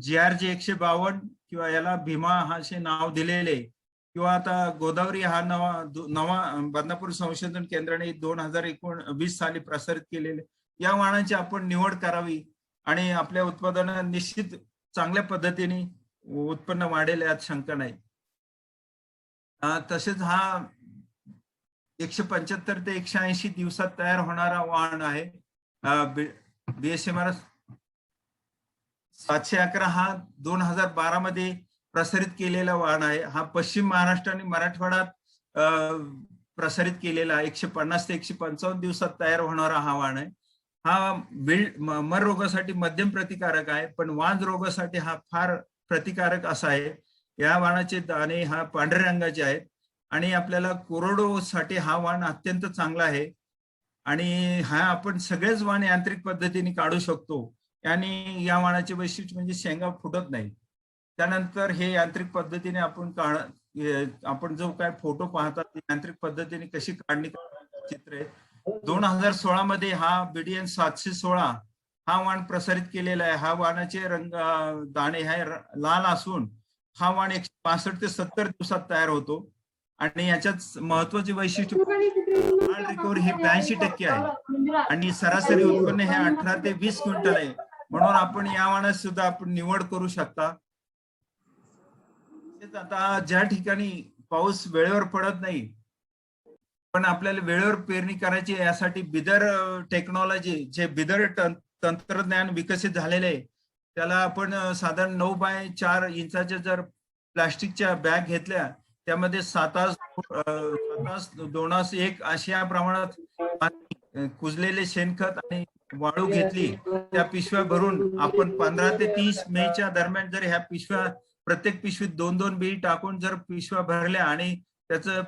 GRG 152 किंवा याला भीमा असे नाव दिलेले किंवा आता गोदावरी हा नवा बदनापूर संशोधन केंद्राने 2019 साली प्रसारित केलेले या वाहनांची आपण निवड करावी आणि आपल्या उत्पादनात निश्चित चांगल्या पद्धतीने उत्पन्न वाढेल यात शंका नाही. तसेच हा 175 ते 180 दिवसात तयार होणारा वाहन आहे. BSMR 711 हा 2012 मध्ये प्रसारित केलेला वाहन आहे. हा पश्चिम महाराष्ट्र आणि मराठवाड्यात प्रसारित केलेला 150 ते 155 दिवसात तयार होणारा हा वाहन आहे. हा मर रोगासाठी मध्यम प्रतिकारक आहे, पण वांज रोगासाठी हा फार प्रतिकारक असा आहे. या वाहनाचे दाणे हा पांढऱ्या रंगाचे आहेत आणि आपल्याला कोरडोसाठी हा वाहन अत्यंत चांगला आहे आणि हा आपण सगळेच वाहन यांत्रिक पद्धतीने काढू शकतो आणि या वाहनाचे वैशिष्ट्य म्हणजे शेंगा फुटत नाही. त्यानंतर हे यांत्रिक पद्धतीने आपण जो काय फोटो पाहतात यांत्रिक पद्धतीने कशी काढणी चित्र आहे. 2016 मध्ये हा BDN 716 हा वाहन प्रसारित केलेला आहे. हा वाहनाचे दाणे हे लाल असून हा वाहन 165 ते 70 दिवसात तयार होतो आणि याच्यात महत्वाचे वैशिष्ट्य रिकव्हरी हे 82% आहे आणि सरासरी उत्पन्न हे 18 ते 20 क्विंटल आहे. म्हणून आपण या वाहनात सुद्धा आपण निवड करू शकता. आता ज्या ठिकाणी पाऊस वेळेवर पडत नाही पण आपल्याला वेळेवर पेरणी करायची यासाठी बिदर टेक्नॉलॉजी जे बिदर तंत्रज्ञान विकसित झालेले आहे त्याला आपण साधारण 9 बाय 4 इंचाच्या जर प्लास्टिकच्या बॅग घेतल्या त्यामध्ये 7:1 अशा प्रमाणात कुजलेले शेणखत आणि वाळू घेतली त्या पिशव्या भरून आपण 15 ते 30 मेच्या दरम्यान जर ह्या पिशव्या प्रत्येक पिशवीत 2-2 बी टाकून जर पिशव्या भरल्या आणि त्याचं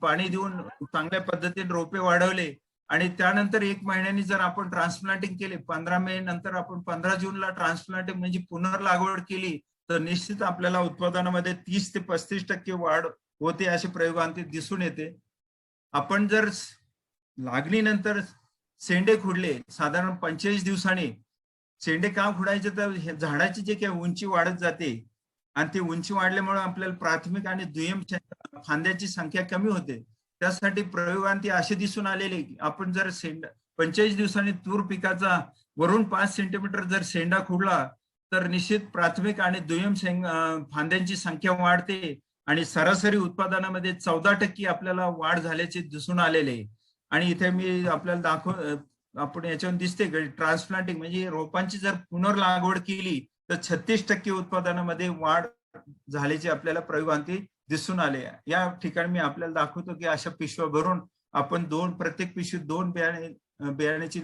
पाणी देऊन चांगल्या पद्धतीने रोपे वाढवले आणि त्यानंतर 1 महिन्याने जर आपण ट्रान्सप्लांटिंग केले, 15 मे नंतर आपण 15 जूनला ट्रान्सप्लांटिंग म्हणजे पुनर्लागवड केली, तर निश्चित आपल्याला उत्पादनामध्ये 30 ते 35% वाढ होते असे प्रयोगांती दिसून येते. आपण जर लागणीनंतर शेंडे खुडले साधारण 45 दिवसांनी, शेंडे का खुडायचे तर झाडाची जे काही उंची वाढत जाते आणि ती उंची वाढल्यामुळे आपल्याला प्राथमिक आणि दुय्यम फांद्याची संख्या कमी होते. त्यासाठी प्रयोगांती असे दिसून आलेले की आपण जर 45 दिवसांनी तूर पिकाचा वरून 5 सेंटीमीटर जर शेंडा खुडला तर निश्चित प्राथमिक आणि दुय्यम फांद्यांची संख्या वाढते आणि सरासरी उत्पादनामध्ये 14% आपल्याला वाढ झाल्याचे दिसून आलेले. आणि इथे मी आपल्याला आपण याच्यावर दिसते ट्रान्सप्लांटिंग म्हणजे रोपांची जर पुनर्लागवड केली तर 36% उत्पादनामध्ये वाढ झाल्याचे आपल्याला प्रयोगांती दिसून आले. या ठिकाणी मी आपल्याला दाखवतो की अशा पिशव्या भरून आपण प्रत्येक पिशवीत 2 बियाण्याची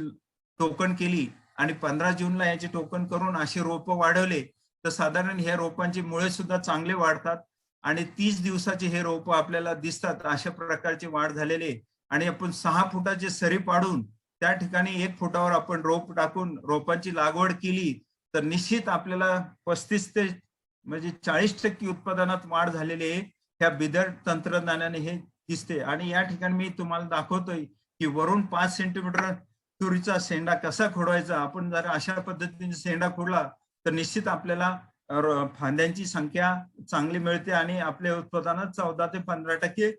टोकन केली आणि 15 जूनला याची टोकन करून अशी रोपं वाढवले तर साधारण ह्या रोपांची मुळे सुद्धा चांगले वाढतात आणि 30 दिवसाचे हे रोप आपल्याला दिसतात. अशा प्रकारची वाढ झालेले आणि आपण 6 फुटाचे सरी पाडून त्या ठिकाणी 1 फुटावर आपण रोप टाकून रोपांची लागवड केली तर निश्चित आपल्याला 35 ते म्हणजे 40% उत्पादनात वाढ झालेली आहे. ह्या बिदर तंत्रज्ञानाने हे दिसते. आणि या ठिकाणी मी तुम्हाला दाखवतोय की वरून 5 सेंटीमीटर तुरीचा शेंडा कसा खोडवायचा. आपण जर अशा पद्धतीने शेंडा खोडला तर निश्चित आपल्याला फांद्यांची संख्या चांगली मिळते आणि आपल्या उत्पादनात 14 ते 15%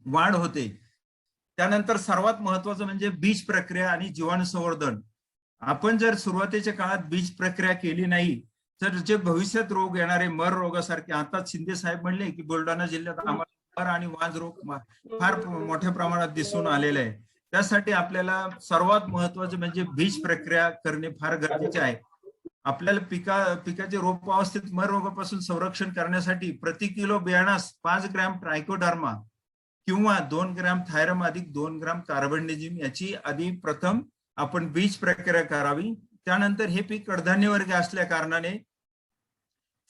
वाढ होते. त्यानंतर सर्वात महत्वाचं म्हणजे बीज प्रक्रिया आणि जीवाणू संवर्धन. आपण जर सुरुवातीच्या काळात बीज प्रक्रिया केली नाही तर जे भविष्यात रोग येणारे मर रोगासारखे, आता शिंदे साहेब म्हणले की बुलढाणा जिल्ह्यात आम्हाला मर आणि वाज रोग फार मोठ्या प्रमाणात दिसून आलेला आहे. त्यासाठी आपल्याला सर्वात महत्वाचे म्हणजे बीज प्रक्रिया करणे फार गरजेचे आहे. आपल्याला पिकाचे रोप अवस्थेत मर रोगापासून संरक्षण करण्यासाठी प्रति किलो बियाणास 5 ग्रॅम ट्रायकोडर्मा किंवा 2 ग्रॅम थायरम अधिक 2 ग्रॅम कार्बनडिझिम याची आधी प्रथम आपण बीज प्रक्रिया करावी. त्यानंतर हे पीक कडधान्य वर्ग असल्या कारणाने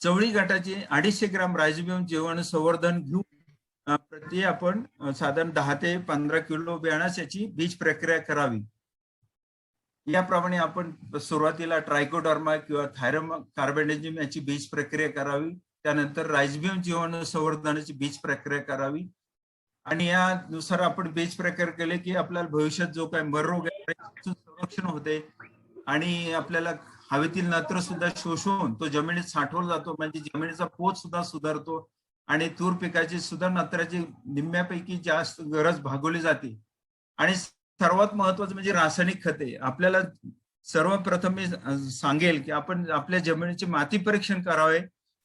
चवळी गटाचे 250 ग्रॅम रायझोबियम जीवाणू संवर्धन घेऊन प्रति आपण साधारण 10 ते 15 किलो बियाणास याची बीज प्रक्रिया करावी. याप्रमाणे आपण सुरुवातीला ट्रायकोडर्मा किंवा थायरम कार्बनडिझिम याची बीज प्रक्रिया करावी. त्यानंतर रायझोबियम जीवाणू संवर्धनाची बीज प्रक्रिया करावी आणि यानुसार आपण बीज प्रक्रिया केले की आपल्याला भविष्यात जो काही मर रोग संरक्षण होते आणि आपल्याला हवेतील नत्र सुद्धा शोषून तो जमिनीत साठवला जातो. म्हणजे जमिनीचा पोत सुद्धा सुधारतो आणि तूर पिकाची सुद्धा नत्राची निम्म्यापैकी जास्त गरज भागवली जाते. आणि सर्वात महत्वाचं म्हणजे रासायनिक खते. आपल्याला सर्वप्रथम मी सांगेल की आपण आपल्या जमिनीचे माती परीक्षण करावे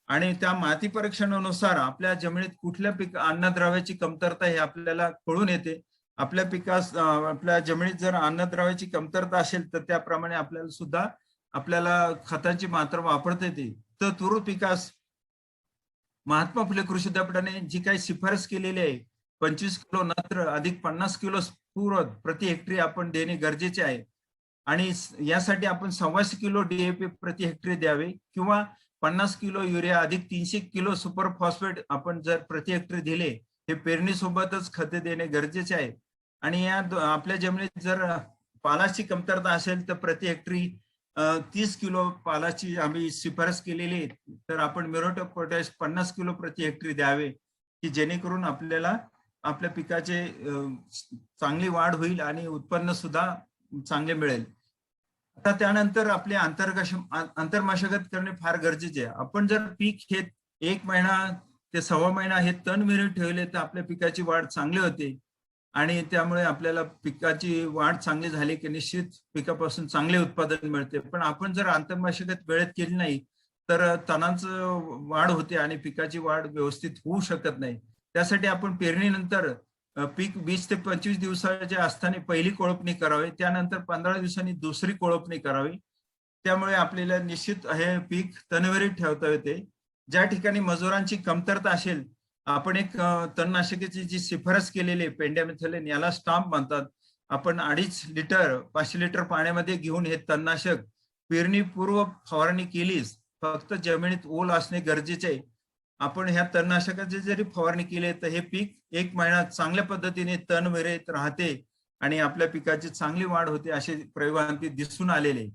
आणि त्या माती परीक्षणानुसार आपल्या जमिनीत कुठल्या अन्नद्रव्याची कमतरता हे आपल्याला कळून येते. आपल्या जमिनीत जर अन्नद्रव्याची कमतरता असेल तर त्याप्रमाणे आपल्याला खताची मात्रा वापरता येते. तर तूर पिकास महात्मा फुले कृषी विद्यापीठाने जी काही शिफारस केलेली आहे 25 किलो नत्र अधिक 50 किलो स्फुरद प्रति हेक्टरी आपण देणे गरजेचे आहे. आणि यासाठी आपण 125 किलो DAP प्रति हेक्टरी द्यावे किंवा 50 किलो युरिया अधिक 300 किलो सुपर फॉस्फेट आपण जर प्रति हेक्टरी दिले, हे पेरणीसोबतच खते देणे गरजेचे आहे. आणि आपल्या जमिनीत जर पालाची कमतरता असेल तर प्रति हेक्टरी 30 किलो पालाची आम्ही शिफारस केलेली आहे. तर आपण म्युरेट ऑफ पोटॅश 50 किलो प्रति हेक्टरी द्यावे की जेणेकरून आपल्याला आपल्या पिकाचे चांगली वाढ होईल आणि उत्पन्न सुद्धा चांगले मिळेल. आता त्यानंतर आपले आंतरमशागत करणे फार गरजेचे आहे. आपण जर पीक हे 1 महिना ते 1.25 महिना हे तण मिरवून ठेवले तर आपल्या पिकाची वाढ चांगली होते आणि त्यामुळे आपल्याला पिकाची वाढ चांगली झाली की निश्चित पिकापासून चांगले उत्पादन मिळते. पण आपण जर आंतरमशागत वेळेत केली नाही तर तणांचं वाढ होते आणि पिकाची वाढ व्यवस्थित होऊ शकत नाही. त्यासाठी आपण पेरणीनंतर पीक 20 ते 25 दिवसाच्या असताना पहिली कोळपणी करावी, त्यानंतर 15 दिवसांनी दुसरी कोळपणी करावी. त्यामुळे आपल्याला निश्चित हे पीक तणविरहित ठेवता येते. ज्या ठिकाणी मजुरांची कमतरता असेल आपण एक तणनाशकाची जी शिफारस केलेली आहे पेंड्यामिथालिन, याला स्टाम्प म्हणतात. आपण 2.5 लिटर 500 लिटर पाण्यामध्ये घेऊन हे तणनाशक पेरणीपूर्व फवारणी केलीस, फक्त जमिनीत ओल असणे गरजेचे आहे. आपण ह्या तणनाशकाची जरी फवारणी केली तर हे पीक 1 महिना चांगल्या पद्धतीने तण विरहित राहते आणि आपल्या पिकाची चांगली वाढ होते असे प्रयोगांती दिसून आलेले.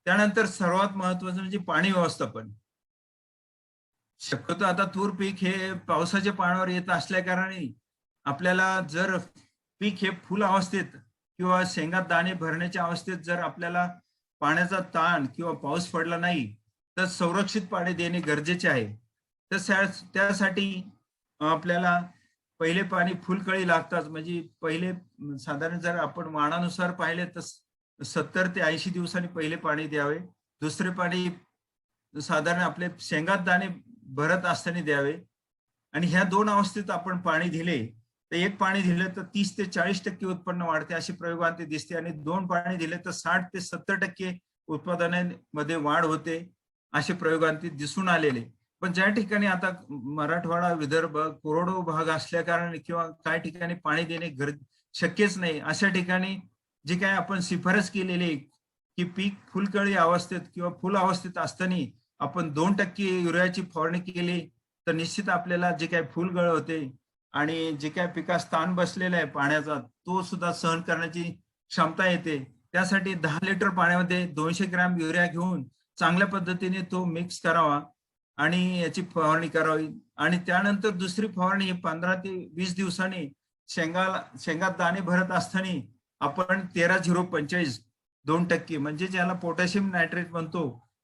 त्यानंतर सर्वात महत्वाचं म्हणजे पाणी व्यवस्थापन. शक्यतो आता तूर पीक हे पावसाच्या पाण्यावर येत असल्या कारणाने आपल्याला जर पीक हे फुल अवस्थेत किंवा शेंगात दाणे भरण्याच्या अवस्थेत जर आपल्याला पाण्याचा ताण किंवा पाऊस पडला नाही तर संरक्षित पाणी देणे गरजेचे आहे. तर त्यासाठी आपल्याला पहिले पाणी फुलकळी लागतात. म्हणजे पहिले साधारण जर आपण मानानुसार पाहिले तर 70 ते 80 दिवसांनी पहिले पाणी द्यावे. दुसरे पाणी साधारण आपले शेंगात दाणे भरत असताना द्यावे. आणि ह्या 2 अवस्थेत आपण पाणी दिले तर एक पाणी दिलं तर 30 ते 40% उत्पन्न वाढते अशी प्रयोगांती दिसते. आणि 2 पाणी दिले तर 60 ते 70% उत्पादनामध्ये वाढ होते असे प्रयोगांती दिसून आलेले. पण ज्या ठिकाणी आता मराठवाडा, विदर्भ कोरडो भाग असल्या कारणाने किंवा काही ठिकाणी पाणी देणे शक्यच नाही अशा ठिकाणी जी काय आपण शिफारस केलेली की पीक फुलकळी अवस्थेत किंवा फुल अवस्थेत असताना आपण 2% युरियाची फवारणी केली तर निश्चित आपल्याला जे काही फुलगळ होते आणि जे काही पिकास ताण बसलेला आहे पाण्याचा तो सुद्धा सहन करण्याची क्षमता येते. त्यासाठी 10 लिटर पाण्यामध्ये 200 ग्रॅम युरिया घेऊन चांगल्या पद्धतीने तो मिक्स करावा आणि याची फवारणी करावी. आणि त्यानंतर दुसरी फवारणी 15 ते 20 दिवसांनी शेंगात दाणे भरत असताना आपण 13-0-45 2% म्हणजे ज्याला पोटॅशियम नायट्रेट म्हणतो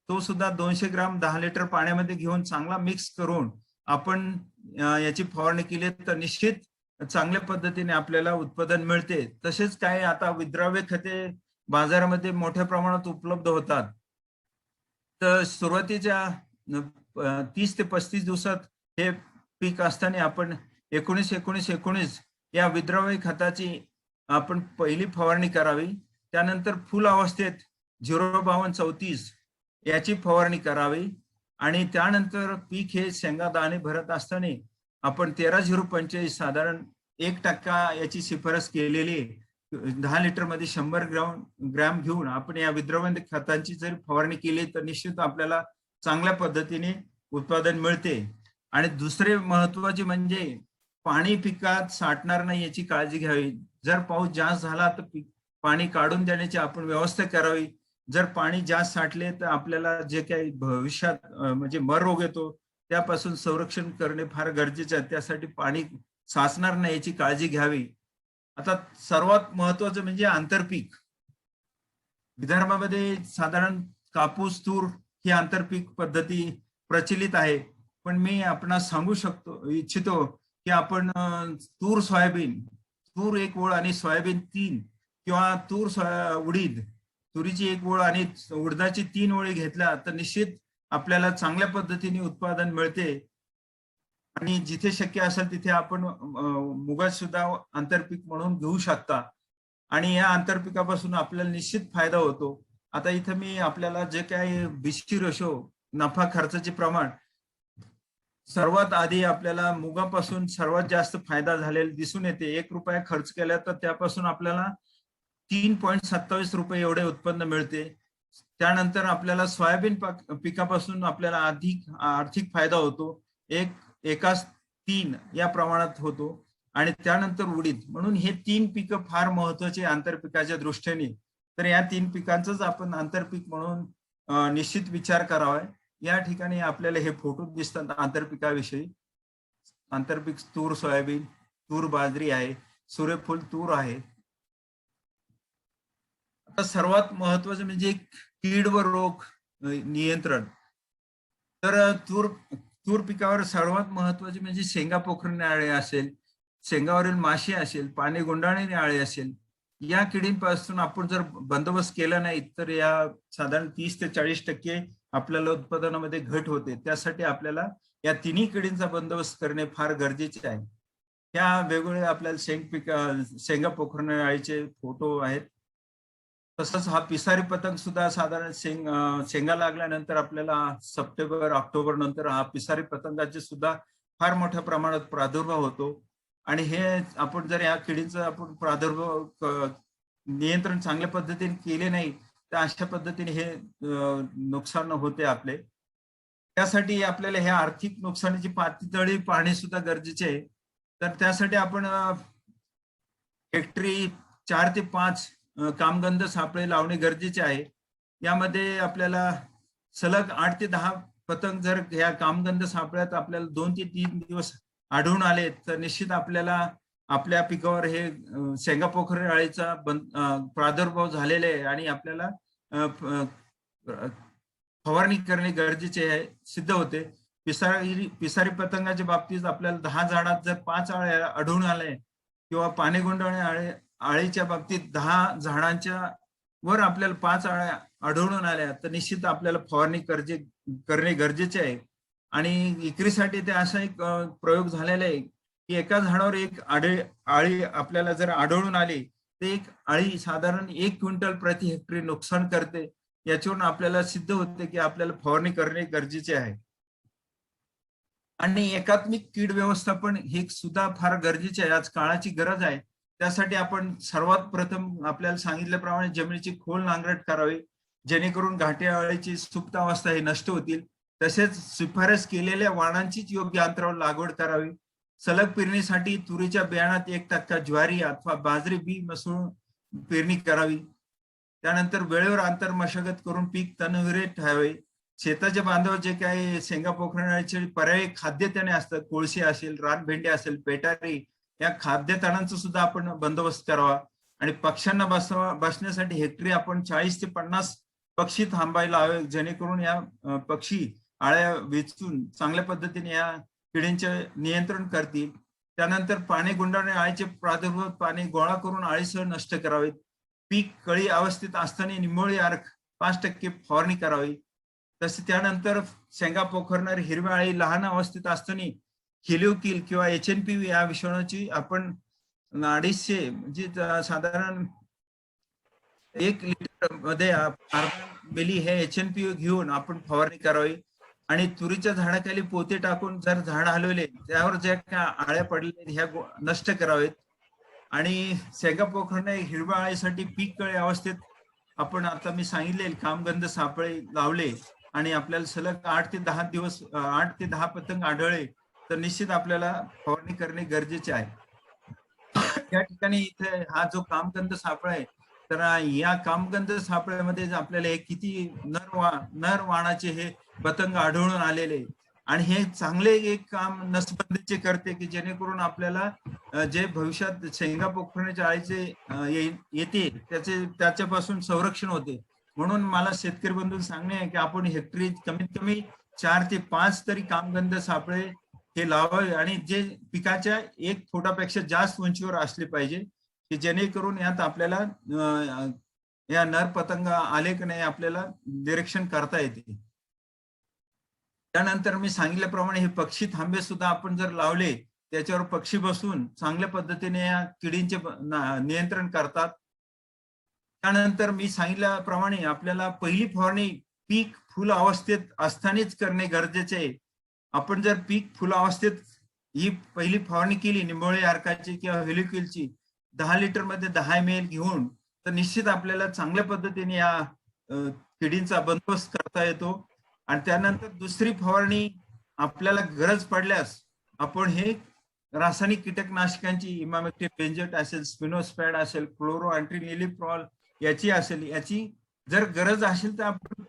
तो सुद्धा 200 ग्राम 10 लिटर पाण्यामध्ये घेऊन चांगला मिक्स करून आपण याची फवारणी केली तर निश्चित चांगल्या पद्धतीने आपल्याला उत्पादन मिळते. तसेच काय आता विद्राव्य खते बाजारामध्ये मोठ्या प्रमाणात उपलब्ध होतात. तर सुरुवातीच्या 30 ते 35 दिवसात हे पीक असताना आपण 19-19-19 या विद्राव्य खताची आपण पहिली फवारणी करावी. त्यानंतर फुल अवस्थेत 052-34 याची फवारणी करावी. आणि त्यानंतर पीक हे शेंगा दाणे भरत असताना आपण 13-0-45 साधारण 1% याची शिफारस केलेली 10 लिटर मध्ये 100 ग्रॅम घेऊन आपण या विद्राव्य खतांची जर फवारणी केली तर निश्चित आपल्याला चांगल्या पद्धतीने उत्पादन मिळते. आणि दुसरे महत्वाचे म्हणजे पाणी पिकात साठणार नाही याची काळजी घ्यावी. जर पाऊस जास्त झाला तर पाणी काढून देण्याची आपण व्यवस्था करावी. जर पाणी जास्त साठले तर आपल्याला जे काही भविष्यात म्हणजे मर रोग येतो त्यापासून संरक्षण करणे फार गरजेचे आहे. त्यासाठी पाणी साचणार नाही याची काळजी घ्यावी. आता सर्वात महत्वाचं म्हणजे आंतरपीक. विदर्भामध्ये साधारण कापूस, तूर ही आंतरपीक पद्धती प्रचलित आहे. पण मी आपणास सांगू इच्छितो की आपण तूर सोयाबीन, तूर 1 ओळ आणि सोयाबीन 3 किंवा उडीद, तुरीची 1 ओळ आणि उडदाची 3 ओळी घेतल्या तर निश्चित आपल्याला चांगल्या पद्धतीने उत्पादन मिळते. आणि जिथे शक्य असेल तिथे आपण मुगात सुद्धा आंतरपीक म्हणून घेऊ शकता. आणि या आंतरपिकापासून आपल्याला निश्चित फायदा होतो. आता इथं मी आपल्याला जे काही BC रेशो नफा खर्चाचे प्रमाण सर्वात आधी आपल्याला मुगापासून सर्वात जास्त फायदा झालेला दिसून येते. 1 रुपया खर्च केला तर त्यापासून आपल्याला 3.27 रुपये एवढे उत्पन्न मिळते. त्यानंतर आपल्याला सोयाबीन पिकापासून आपल्याला अधिक आर्थिक फायदा होतो. एकास 3 या प्रमाणात होतो. आणि त्यानंतर उडीद. म्हणून हे 3 पिकं फार महत्वाचे आंतरपिकाच्या दृष्टीने. तर या 3 पिकांचाच आपण आंतरपीक म्हणून निश्चित विचार करावा. या ठिकाणी आपल्याला हे फोटो दिसतात आंतरपिकाविषयी. आंतरपीक तूर सोयाबीन, तूर बाजरी आहे, सूर्यफूल तूर आहे. आता सर्वात महत्वाचं म्हणजे कीड व रोग नियंत्रण. तर तूर पिकावर सर्वात महत्वाचे म्हणजे शेंगा पोखरणे अळी असेल, शेंगावरील माशी असेल, पाने गुंडाळणे अळी असेल. या किडींपासून आपण जर बंदोबस्त केला नाही तर या साधारण 30 ते 40% आपल्याला उत्पादनामध्ये घट होते. त्यासाठी आपल्याला या तिन्ही किडींचा बंदोबस्त करणे फार गरजेचे आहे. ह्या वेगवेगळ्या आपल्याला शेंगा पोखरणे अळीचे फोटो आहेत. तसंच हा पिसारी पतंग सुद्धा साधारण शेंगा लागल्यानंतर आपल्याला सप्टेंबर-ऑक्टोबर नंतर हा पिसारी पतंगाचे सुद्धा फार मोठ्या प्रमाणात प्रादुर्भाव होतो. आणि हे आपण जर या किडींचा आपण प्रादुर्भाव नियंत्रण चांगल्या पद्धतीने केले नाही तर अशा पद्धतीने हे नुकसान होते आपले. त्यासाठी आपल्याला हे आर्थिक नुकसानीची पातळी पाहणे सुद्धा गरजेचे आहे. तर त्यासाठी आपण हेक्टरी 4 ते 5 कामगंध सापळे लावणे गरजेचे आहे. यामध्ये आपल्याला सलग 8 ते 10 पतंग जर ह्या कामगंध सापळ्यात आपल्याला 2 ते 3 दिवस आढळून आले तर निश्चित आपल्याला आपल्या पिकावर हे शेंगापोखरी अळीचा प्रादुर्भाव झालेला आहे आणि आपल्याला फवारणी करणे गरजेचे आहे सिद्ध होते. पिसारी पतंगाच्या बाबतीत आपल्याला 10 झाडात जर 5 अळ्या आढळून आल्या किंवा पाने गोंडवणे अळीच्या बाबतीत 10 झाडांच्या वर आपल्याला 5 अळ्या आढळून आल्या तर निश्चित आपल्याला फवारणी करणे गरजेचे आहे. आणि विक्रीसाठी ते असा एक प्रयोग झालेला आहे की एका झाडावर एक अळी आपल्याला जर आढळून आली तर एक अळी साधारण 1 क्विंटल प्रति हेक्टरी नुकसान करते. याच्यावरून आपल्याला सिद्ध होते की आपल्याला फवारणी करणे गरजेचे आहे. आणि एकात्मिक कीड व्यवस्थापन हे सुद्धा फार गरजेचे आहे. आज काळाची गरज आहे. त्यासाठी आपण सर्वात प्रथम आपल्याला सांगितल्याप्रमाणे जमिनीची खोल नांगरट करावी जेणेकरून घाटे अळीची सुप्त अवस्था ही नष्ट होतील. तसेच शिफारस केलेल्या वाणांचीच योग्य अंतरावर लागवड करावी. सलग पेरणीसाठी तुरीच्या बियाणात 1% ज्वारी अथवा बाजरी बी मिसळून पेरणी करावी. त्यानंतर वेळेवर आंतर मशागत करून पीक तणविरे ठेवावे. शेताच्या बांधावर जे काही शेंगा पोखरण्याचे पर्यायी खाद्यतणे असतात, कोळशी असेल, रानभेंडी असेल, पेटारी, या खाद्यतणांचा सुद्धा आपण बंदोबस्त करावा. आणि पक्ष्यांना बसण्यासाठी हेक्टरी आपण 40 ते 50 पक्षी थांबायला हवे जेणेकरून या पक्षी आळ्या वेचून चांगल्या पद्धतीने या किडींचे नियंत्रण करतील. त्यानंतर पाने गुंडाळणे अळीचे प्रादुर्भाव पाने गोळा करून अळीसह नष्ट करावेत. पीक कळी अवस्थेत असताना निंबोळी अर्क 5% फवारणी करावी. तसे त्यानंतर शेंगा पोखरणारी हिरव्या अळी लहान अवस्थेत असताना हेलिओकिल किंवा HNP या विषाणूची आपण 250 म्हणजे साधारण 1 लिटर मध्ये अर्धा मिली हे HNP घेऊन आपण फवारणी करावी. आणि तुरीच्या झाडाखाली पोते टाकून जर झाड हलवले त्यावर ज्या आळ्या पडल्या ह्या नष्ट करावेत. आणि शेंगा पोखरणे हिरव्या अळीसाठी पीक कळी अवस्थेत आपण आता मी सांगितले कामगंध सापळे लावले आणि आपल्याला सलग 8 ते 10 पतंग आढळले तर निश्चित आपल्याला फवारणी करणे गरजेचे आहे. या ठिकाणी इथे हा जो कामगंध सापळा आहे तर या कामगंध सापळ्यामध्ये आपल्याला किती नर वाणाचे हे पतंग आढळून आलेले आणि हे चांगले एक काम नसबंदीचे करते की जेणेकरून आपल्याला जे भविष्यात शेंगा पोखरण्याच्या अळीचे येते त्याच्यापासून संरक्षण होते. म्हणून मला शेतकरी बंधू सांगणे आहे की आपण हेक्टरी कमीत कमी 4 ते 5 तरी कामगंध सापळे हे लावावे आणि जे पिकाच्या 1 फुटापेक्षा जास्त उंचीवर असले पाहिजे की जेणेकरून यात आपल्याला या नर पतंग आले की नाही आपल्याला निरीक्षण करता येते. त्यानंतर मी सांगितल्याप्रमाणे हे पक्षी थांबे सुद्धा आपण जर लावले त्याच्यावर पक्षी बसून चांगल्या पद्धतीने या किडींचे नियंत्रण करतात. त्यानंतर मी सांगितल्याप्रमाणे आपल्याला पहिली फवारणी पीक फुल अवस्थेत असतानाच करणे गरजेचे आहे. आपण जर पीक फुल अवस्थेत ही पहिली फवारणी केली निंबोळी अर्काची किंवा हेलिक्युलची 10 लिटर मध्ये 10 ml घेऊन तर निश्चित आपल्याला चांगल्या पद्धतीने या किडींचा बंदोबस्त करता येतो. आणि त्यानंतर दुसरी फवारणी आपल्याला गरज पडल्यास आपण हे रासायनिक कीटकनाशकांची इमामेक्टिन बेंझोएट असेल, स्पिनोस्पॅड असेल, क्लोरो अँट्रिनिलिप्रॉल याची जर गरज असेल तर आपण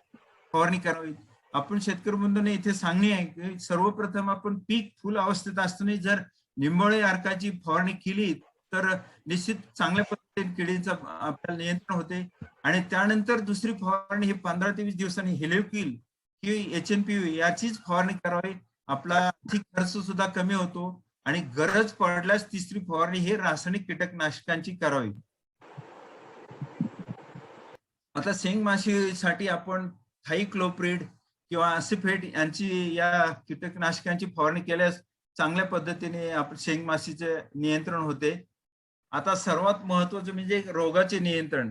फवारणी करावी. आपण शेतकरी बंधूंनी इथे सांगणे आहे की सर्वप्रथम आपण पीक फुल अवस्थेत असताना जर निंबोळी अर्काची फवारणी केली तर निश्चित चांगल्या पद्धतीने किडींचा आपल्याला नियंत्रण होते. आणि त्यानंतर दुसरी फवारणी ही 15 ते 20 दिवसांनी हेलिओकिल की HNP याचीच फवारणी करावी. आपला आर्थिक खर्च सुद्धा कमी होतो आणि गरज पडल्यास तिसरी फवारणी हे रासायनिक कीटकनाशकांची करावी. आता शेंग माशीसाठी आपण थाईक्लोप्रिड किंवा असिफेट यांची या कीटकनाशकांची फवारणी केल्यास चांगल्या पद्धतीने आपण शेंग माशीचे नियंत्रण होते. आता सर्वात महत्वाचे म्हणजे रोगाचे नियंत्रण.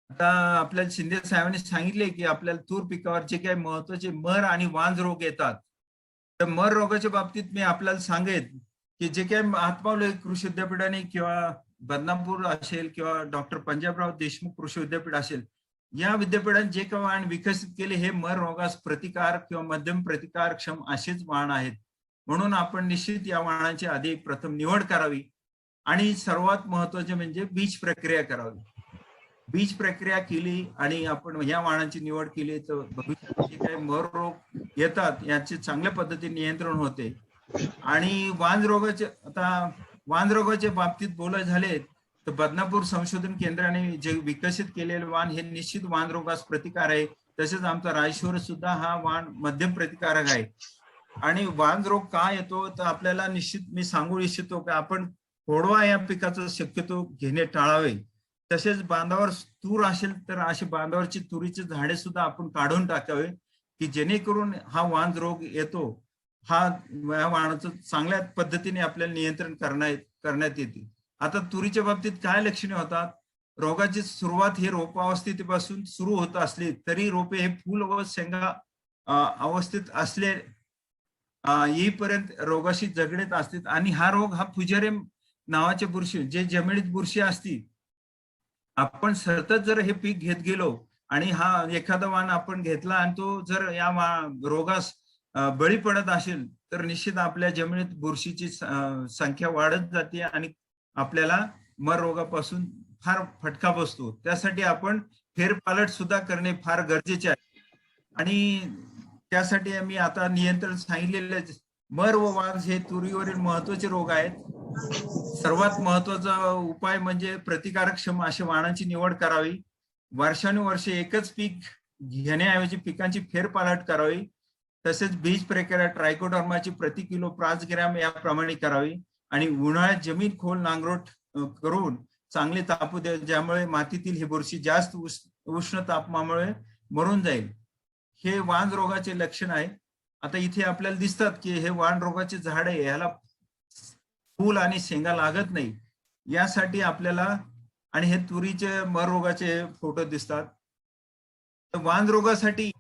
आता आपल्याला शिंदे साहेबांनी सांगितले की आपल्याला तूर पिकावर जे काही महत्वाचे मर आणि वांज रोग येतात तर मर रोगाच्या बाबतीत मी आपल्याला सांगेन की जे काही महात्मा कृषी विद्यापीठाने किंवा बदनापूर असेल किंवा डॉक्टर पंजाबराव देशमुख कृषी विद्यापीठ असेल या विद्यापीठाने जे काही वाण विकसित केले हे मर रोगास प्रतिकार किंवा मध्यम प्रतिकारक्षम असेच वाण आहेत. म्हणून आपण निश्चित या वाणांची आधी प्रथम निवड करावी. आणि सर्वात महत्वाचे म्हणजे बीज प्रक्रिया करावी. बीज प्रक्रिया केली आणि आपण ह्या वाणांची निवड केली तर भविष्यात जे काही मर रोग येतात याचे चांगल्या पद्धतीने नियंत्रण होते. आणि वांज रोगाच्या बाबतीत बोलायचे झाले तर बदनापूर संशोधन केंद्राने जे विकसित केलेले वाण हे निश्चित वाण रोगास प्रतिकार आहे. तसेच आमचा रायश्वर सुद्धा हा वाण मध्यम प्रतिकारक आहे. आणि वांज रोग का येतो तर आपल्याला निश्चित मी सांगू इच्छितो की आपण खोडवा या पिकाचं शक्यतो घेणे टाळावे. तसेच बांधावर तूर असेल तर अशी बांधावरची तुरीची झाडे सुद्धा आपण काढून टाकावे की जेणेकरून हा वांज रोग येतो हा वाणाचं चांगल्या पद्धतीने आपल्याला नियंत्रण करण्यात येते. आता तुरीच्या बाबतीत काय लक्षणे होतात? रोगाची सुरुवात ही रोपावस्थेपासून सुरू होत असली तरी रोपे हे फुल व शेंगा अवस्थेत असले येईपर्यंत रोगाशी झगडत असतात. आणि हा रोग हा फुजारियम नावाचे बुरशी जे जमिनीत बुरशी असती आपण सतत जर हे पीक घेत गेलो आणि हा एखादा वाण आपण घेतला आणि तो जर या रोगास बळी पडत असेल तर निश्चित आपल्या जमिनीत बुरशीची संख्या वाढत जाते आणि आपल्याला मर रोगापासून फार फटका बसतो. त्यासाठी आपण फेरपालट सुद्धा करणे फार गरजेचे आहे. आणि त्यासाठी आम्ही आता नियंत्रण सांगितलेले मर व वांज हे तुरीवरील महत्वाचे रोग आहेत. सर्वात महत्वाचा उपाय म्हणजे प्रतिकारक्षम अशा वाणांची निवड करावी. वर्षानुवर्षे एकच पीक घेण्याऐवजी पिकांची फेरपालट करावी. तसेच बीज प्रक्रिया ट्रायकोडर्माची प्रति किलो 5 ग्रॅम याप्रमाणे करावी. आणि उन्हाळ्यात जमीन खोल नांगरट करून चांगले तापू दे ज्यामुळे मातीतील ही बुरशी जास्त उष्ण तापमानामुळे मरून जाईल. हे वांज रोगाचे लक्षण आहे. आता इथे आपल्याला दिसतात की हे वाण रोगाचे झाड आहे याला फूल आणि शेंगा लागत नाही यासाठी आपल्याला आणि हे तुरीचे मर रोगाचे फोटो दिसतात. वांज रोगासाठी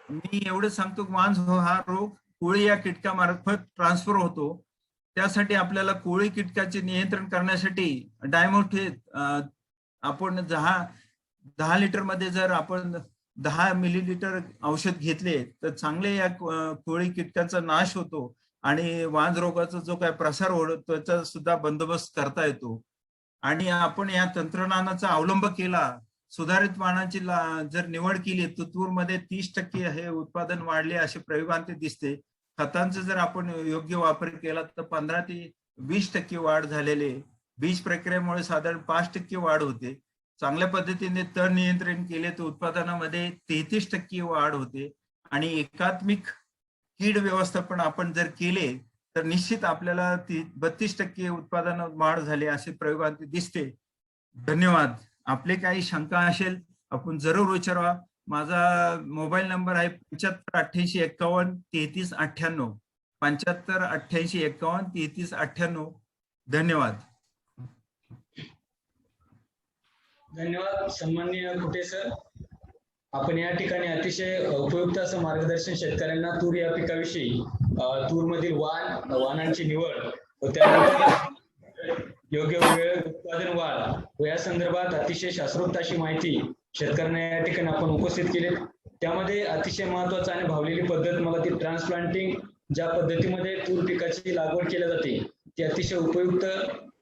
मी एवढं सांगतो की वांज हा रोग कोळी या कीटकामार्फत ट्रान्सफर होतो. त्यासाठी आपल्याला कोळी कीटकाचे नियंत्रण करण्यासाठी डायमोथेट आपण 10 लिटर मध्ये जर आपण 10 मिलीलिटर औषध घेतले तर चांगले या कोळी कीटकांचा नाश होतो आणि वांज रोगाचा जो काय प्रसार होतो त्याचा सुद्धा बंदोबस्त करता येतो. आणि आपण या तंत्रज्ञानाचा अवलंब केला सुधारित वाणाची जर निवड केली तर तूरमध्ये 30% हे उत्पादन वाढले असे प्रयोगांत दिसते. खतांचा जर आपण योग्य वापर केला तर 15 ते 20% वाढ झालेले. बीज प्रक्रियेमुळे साधारण 5% वाढ होते. चांगल्या पद्धतीने तण नियंत्रण केले तर उत्पादनामध्ये 33% वाढ होते. आणि एकात्मिक कीड व्यवस्थापन आपण जर केले तर निश्चित आपल्याला 32% उत्पादन वाढ झाले असे प्रयोगांत दिसते. धन्यवाद. आपले काही शंका असेल आपण जरूर विचारा. माझा मोबाईल नंबर आहे 7588513398 7588513398. धन्यवाद. धन्यवाद सन्माननीय कुटे सर. आपण या ठिकाणी अतिशय उपयुक्त असं मार्गदर्शन शेतकऱ्यांना तूर या पिकाविषयी तूरमधील वाणांची निवड व त्यानंतर योग्य वेळ उत्पादन वाढ व या संदर्भात अतिशय शास्त्रोक्त अशी माहिती शेतकऱ्यांना या ठिकाणी आपण उपस्थित केली. त्यामध्ये अतिशय महत्वाचं आणि भावलेली पद्धत मला ती ट्रान्सप्लांटिंग ज्या पद्धतीमध्ये तूर पिकाची लागवड केली जाते ती अतिशय उपयुक्त.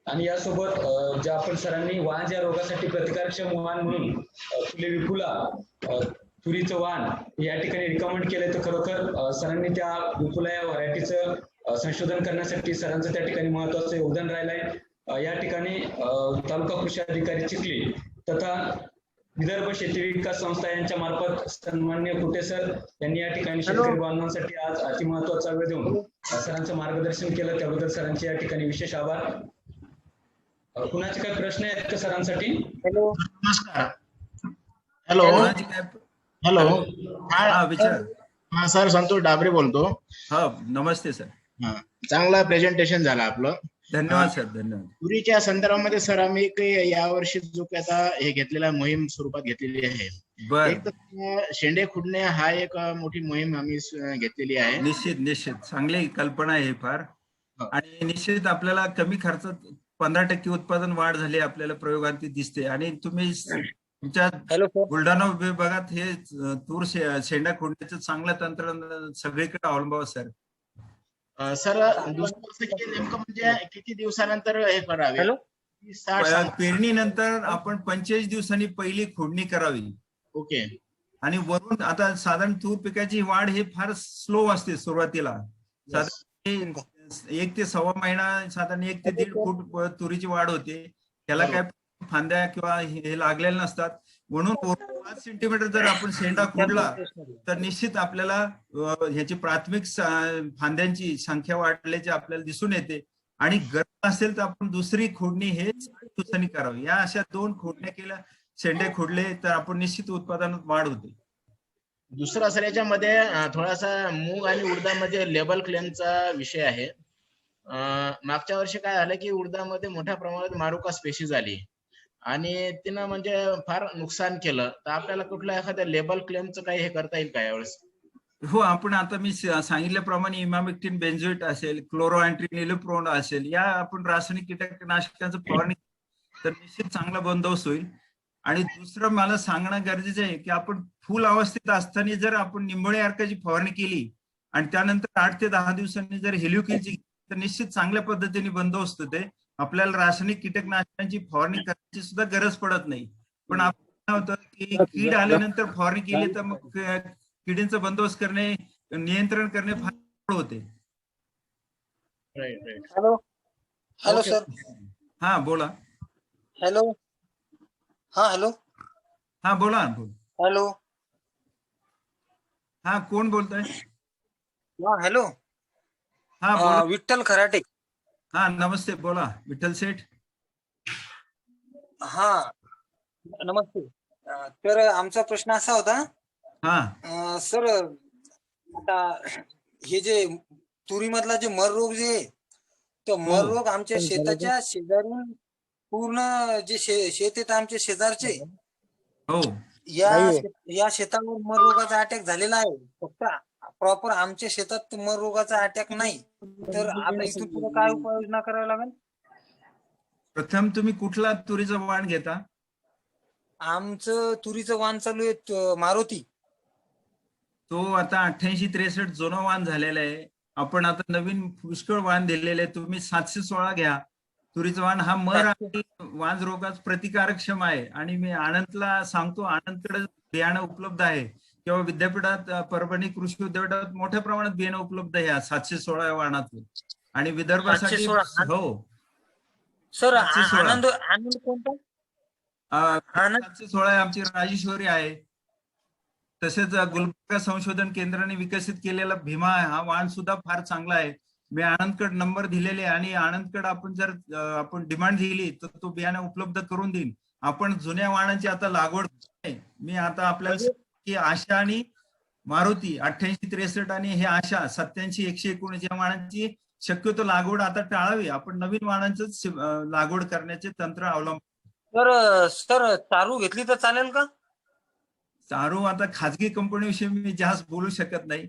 आणि यासोबत ज्या आपण सरांनी वाण या रोगासाठी प्रतिकारक्षम वाण म्हणून फुले विपुला तुरीचं वाण या ठिकाणी रिकमेंड केलंय तर खरोखर सरांनी त्या विपुला या व्हरायटीचं संशोधन करण्यासाठी सरांचं त्या ठिकाणी महत्वाचं योगदान राहिलंय. या ठिकाणी तालुका कृषी अधिकारी चिखली तथा विदर्भ शेती विकास संस्था यांच्या मार्फत सन्माननीय कुटे सर यांनी या ठिकाणी शेतकरी बांधवांसाठी आज अतिमहत्वाचा वेळ देऊन सरांचं मार्गदर्शन केलं त्याबद्दल सरांचे या ठिकाणी विशेष आभार. कुणाचे काही प्रश्न आहेत का सरांसाठी? हॅलो नमस्कार. हॅलो हॅलो हा विचार. हा सर संतोष डाबरे बोलतो. हा नमस्ते सर. हा चांगला प्रेझेंटेशन झालं आपलं. धन्यवाद सर. धन्यवाद. तुरीच्या संदर्भामध्ये सर आम्ही यावर्षी जो काही आता हे घेतलेला मोहीम स्वरूपात घेतलेली आहे. एक तर शेंडे खुडणे हा एक मोठी मोहीम आम्ही घेतलेली आहे. निश्चित चांगली कल्पना आहे फार. आणि निश्चित आपल्याला कमी खर्चात 15% उत्पादन वाढ झाली आपल्याला प्रयोगांती दिसते. आणि तुम्ही तुमच्या बुलढाणा विभागात हे तूर शेंडा खोडण्याचं चांगलं तंत्र सगळीकडे अवलंबावं सर. सर दुसरं असं की नेमकं म्हणजे किती दिवसानंतर हे करावे? 60 पेरणीनंतर आपण 45 दिवसांनी पहिली खोडणी करावी. ओके. आणि वरून आता साधारण तूर पिकाची वाढ हे फार स्लो असते सुरुवातीला. साधारण 1 ते 1.25 महिना, साधारण 1 ते 1.5 फूट तुरीची वाढ होते. त्याला काय फांद्या किंवा हे लागलेले नसतात. म्हणून 5 सेंटीमीटर जर आपण शेंडा खोडला तर निश्चित आपल्याला ह्याची प्राथमिक फांद्यांची संख्या वाढल्याची आपल्याला दिसून येते. आणि गरज असेल तर आपण दुसरी खोडणी हे 60 दिवसांनी करावी. या अशा 2 खोडण्या केल्या, शेंडे खोडले तर आपण निश्चित उत्पादनात वाढ होते. दुसरं असं याच्यामध्ये थोडासा मूग आणि उडदामध्ये लेबल क्लेमचा विषय आहे. मागच्या वर्षी काय झालं की उडदामध्ये मोठ्या प्रमाणात मारुका स्पेशीज आली आणि तिनं म्हणजे फार नुकसान केलं. तर आपल्याला कुठल्या एखाद्या लेबल क्लेमचं काही हे करता येईल का यावेळेस? हो, आपण आता मी सांगितल्याप्रमाणे इमामेक्टिन बेंझोएट असेल, क्लोरोअँट्रिनिलोप्रोन असेल, या आपण रासायनिक कीटकनाशकांचं फवारणी तर निश्चित चांगला बंदोबस्त होईल. आणि दुसरं मला सांगणं गरजेचं आहे की आपण फुल अवस्थेत असताना जर आपण निंबोळी अर्काची फवारणी केली आणि त्यानंतर 8 ते 10 दिवसांनी जर हेल्युकिनची तर निश्चित चांगल्या पद्धतीने बंदोबस्त होते. आपल्याला रासायनिक कीटकनाशकांची फवारणी करण्याची सुद्धा गरज पडत नाही. पण आपण काय होतं की कीड आल्यानंतर फवारणी केली तर मग किडींचा बंदोबस्त करणे, नियंत्रण करणे फार होते. Hello hello sir. हा बोला. हॅलो. हा हॅलो. हा बोला. हॅलो. हा कोण बोलतोय? हा हॅलो. हा बोला. विठ्ठल खराटे. हा नमस्ते, बोला विठ्ठल शेठ. हा नमस्ते. तर आमचा प्रश्न असा होता. हा सर आता हे जे तुरीमधला जे मर रोग जे आहे, तो मर रोग आमच्या शेताच्या शेजारून पूर्ण जे शेत आहेत आमच्या शेजारचे, हो, या शेतावर मर रोगाचा अटॅक झालेला आहे. फक्त प्रॉपर आमच्या शेतात मर रोगाचा अटॅक नाही. तर आता इथून पुढे काय उपाययोजना करावी लागेल? प्रथम तुम्ही कुठला तुरीचं वाण घेता? आमचं तुरीचं वाण चालू आहे मारुती. तो आता 88-63 जुनं वाण झालेलं आहे. आपण आता नवीन पुष्कळ वाण दिलेले आहे. तुम्ही 716 घ्या. तुरीचं वाण हा मर आणि वांज रोगास प्रतिकारक्षम आहे. आणि मी आनंदला सांगतो, आनंदकडे बियाणं उपलब्ध आहे किंवा विद्यापीठात परभणी कृषी विद्यापीठात मोठ्या प्रमाणात बियाणं उपलब्ध आहे 716 वाणातून. आणि विदर्भासाठी हो सर 716 आनंद कोणता? 716 आमची राजेश्वरी आहे. तसेच गुलबर्गा संशोधन केंद्राने विकसित केलेला भीमा हा वाण सुद्धा फार चांगला आहे. मी आनंदकड नंबर दिलेले आणि आनंदकड आपण जर आपण डिमांड दिली तर तो बियाणं उपलब्ध करून देईल. आपण जुन्या वाणांची आता लागवड मी आता आपल्याला की आशा आणि मारुती 88-63 आणि हे आशा 87-119 या वाणांची शक्यतो लागवड आता टाळावी. आपण नवीन वाणांचंच लागवड करण्याचे तंत्र अवलंब. सर चारू घेतली तर चालेल का? चारू आता खाजगी कंपनीविषयी मी जास्त बोलू शकत नाही.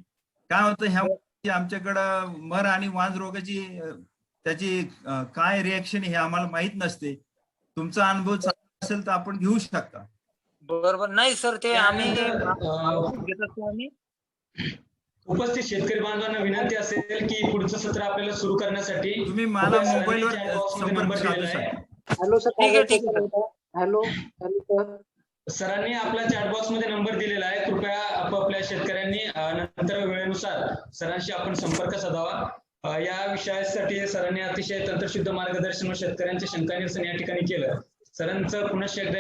काय होतं ह्या आमच्याकडं मर आणि वांज रोगाची त्याची काय रिएक्शन हे आम्हाला माहित नसते. तुमचा अनुभव चांगला असेल तर आपण घेऊ शकता. बरोबर. नाही सर, ते आम्ही घेत असतो. आम्ही उपस्थित शेतकरी बांधवांना विनंती असेल की पुढचं सत्र आपल्याला सुरू करण्यासाठी तुम्ही मला मोबाईलवर संपर्क साधू शकता. Hello sir. ठीक आहे. Hello sir. सरांनी आपल्या चॅटबॉक्स मध्ये नंबर दिलेला आहे. कृपया आपापल्या शेतकऱ्यांनी नंतर वेळेनुसार सरांशी आपण संपर्क साधावा. या विषयासाठी सरांनी अतिशय तंत्रशुद्ध मार्गदर्शन व शेतकऱ्यांचे शंका निरसन या ठिकाणी केलं. सरांचं पुनश्च एकदा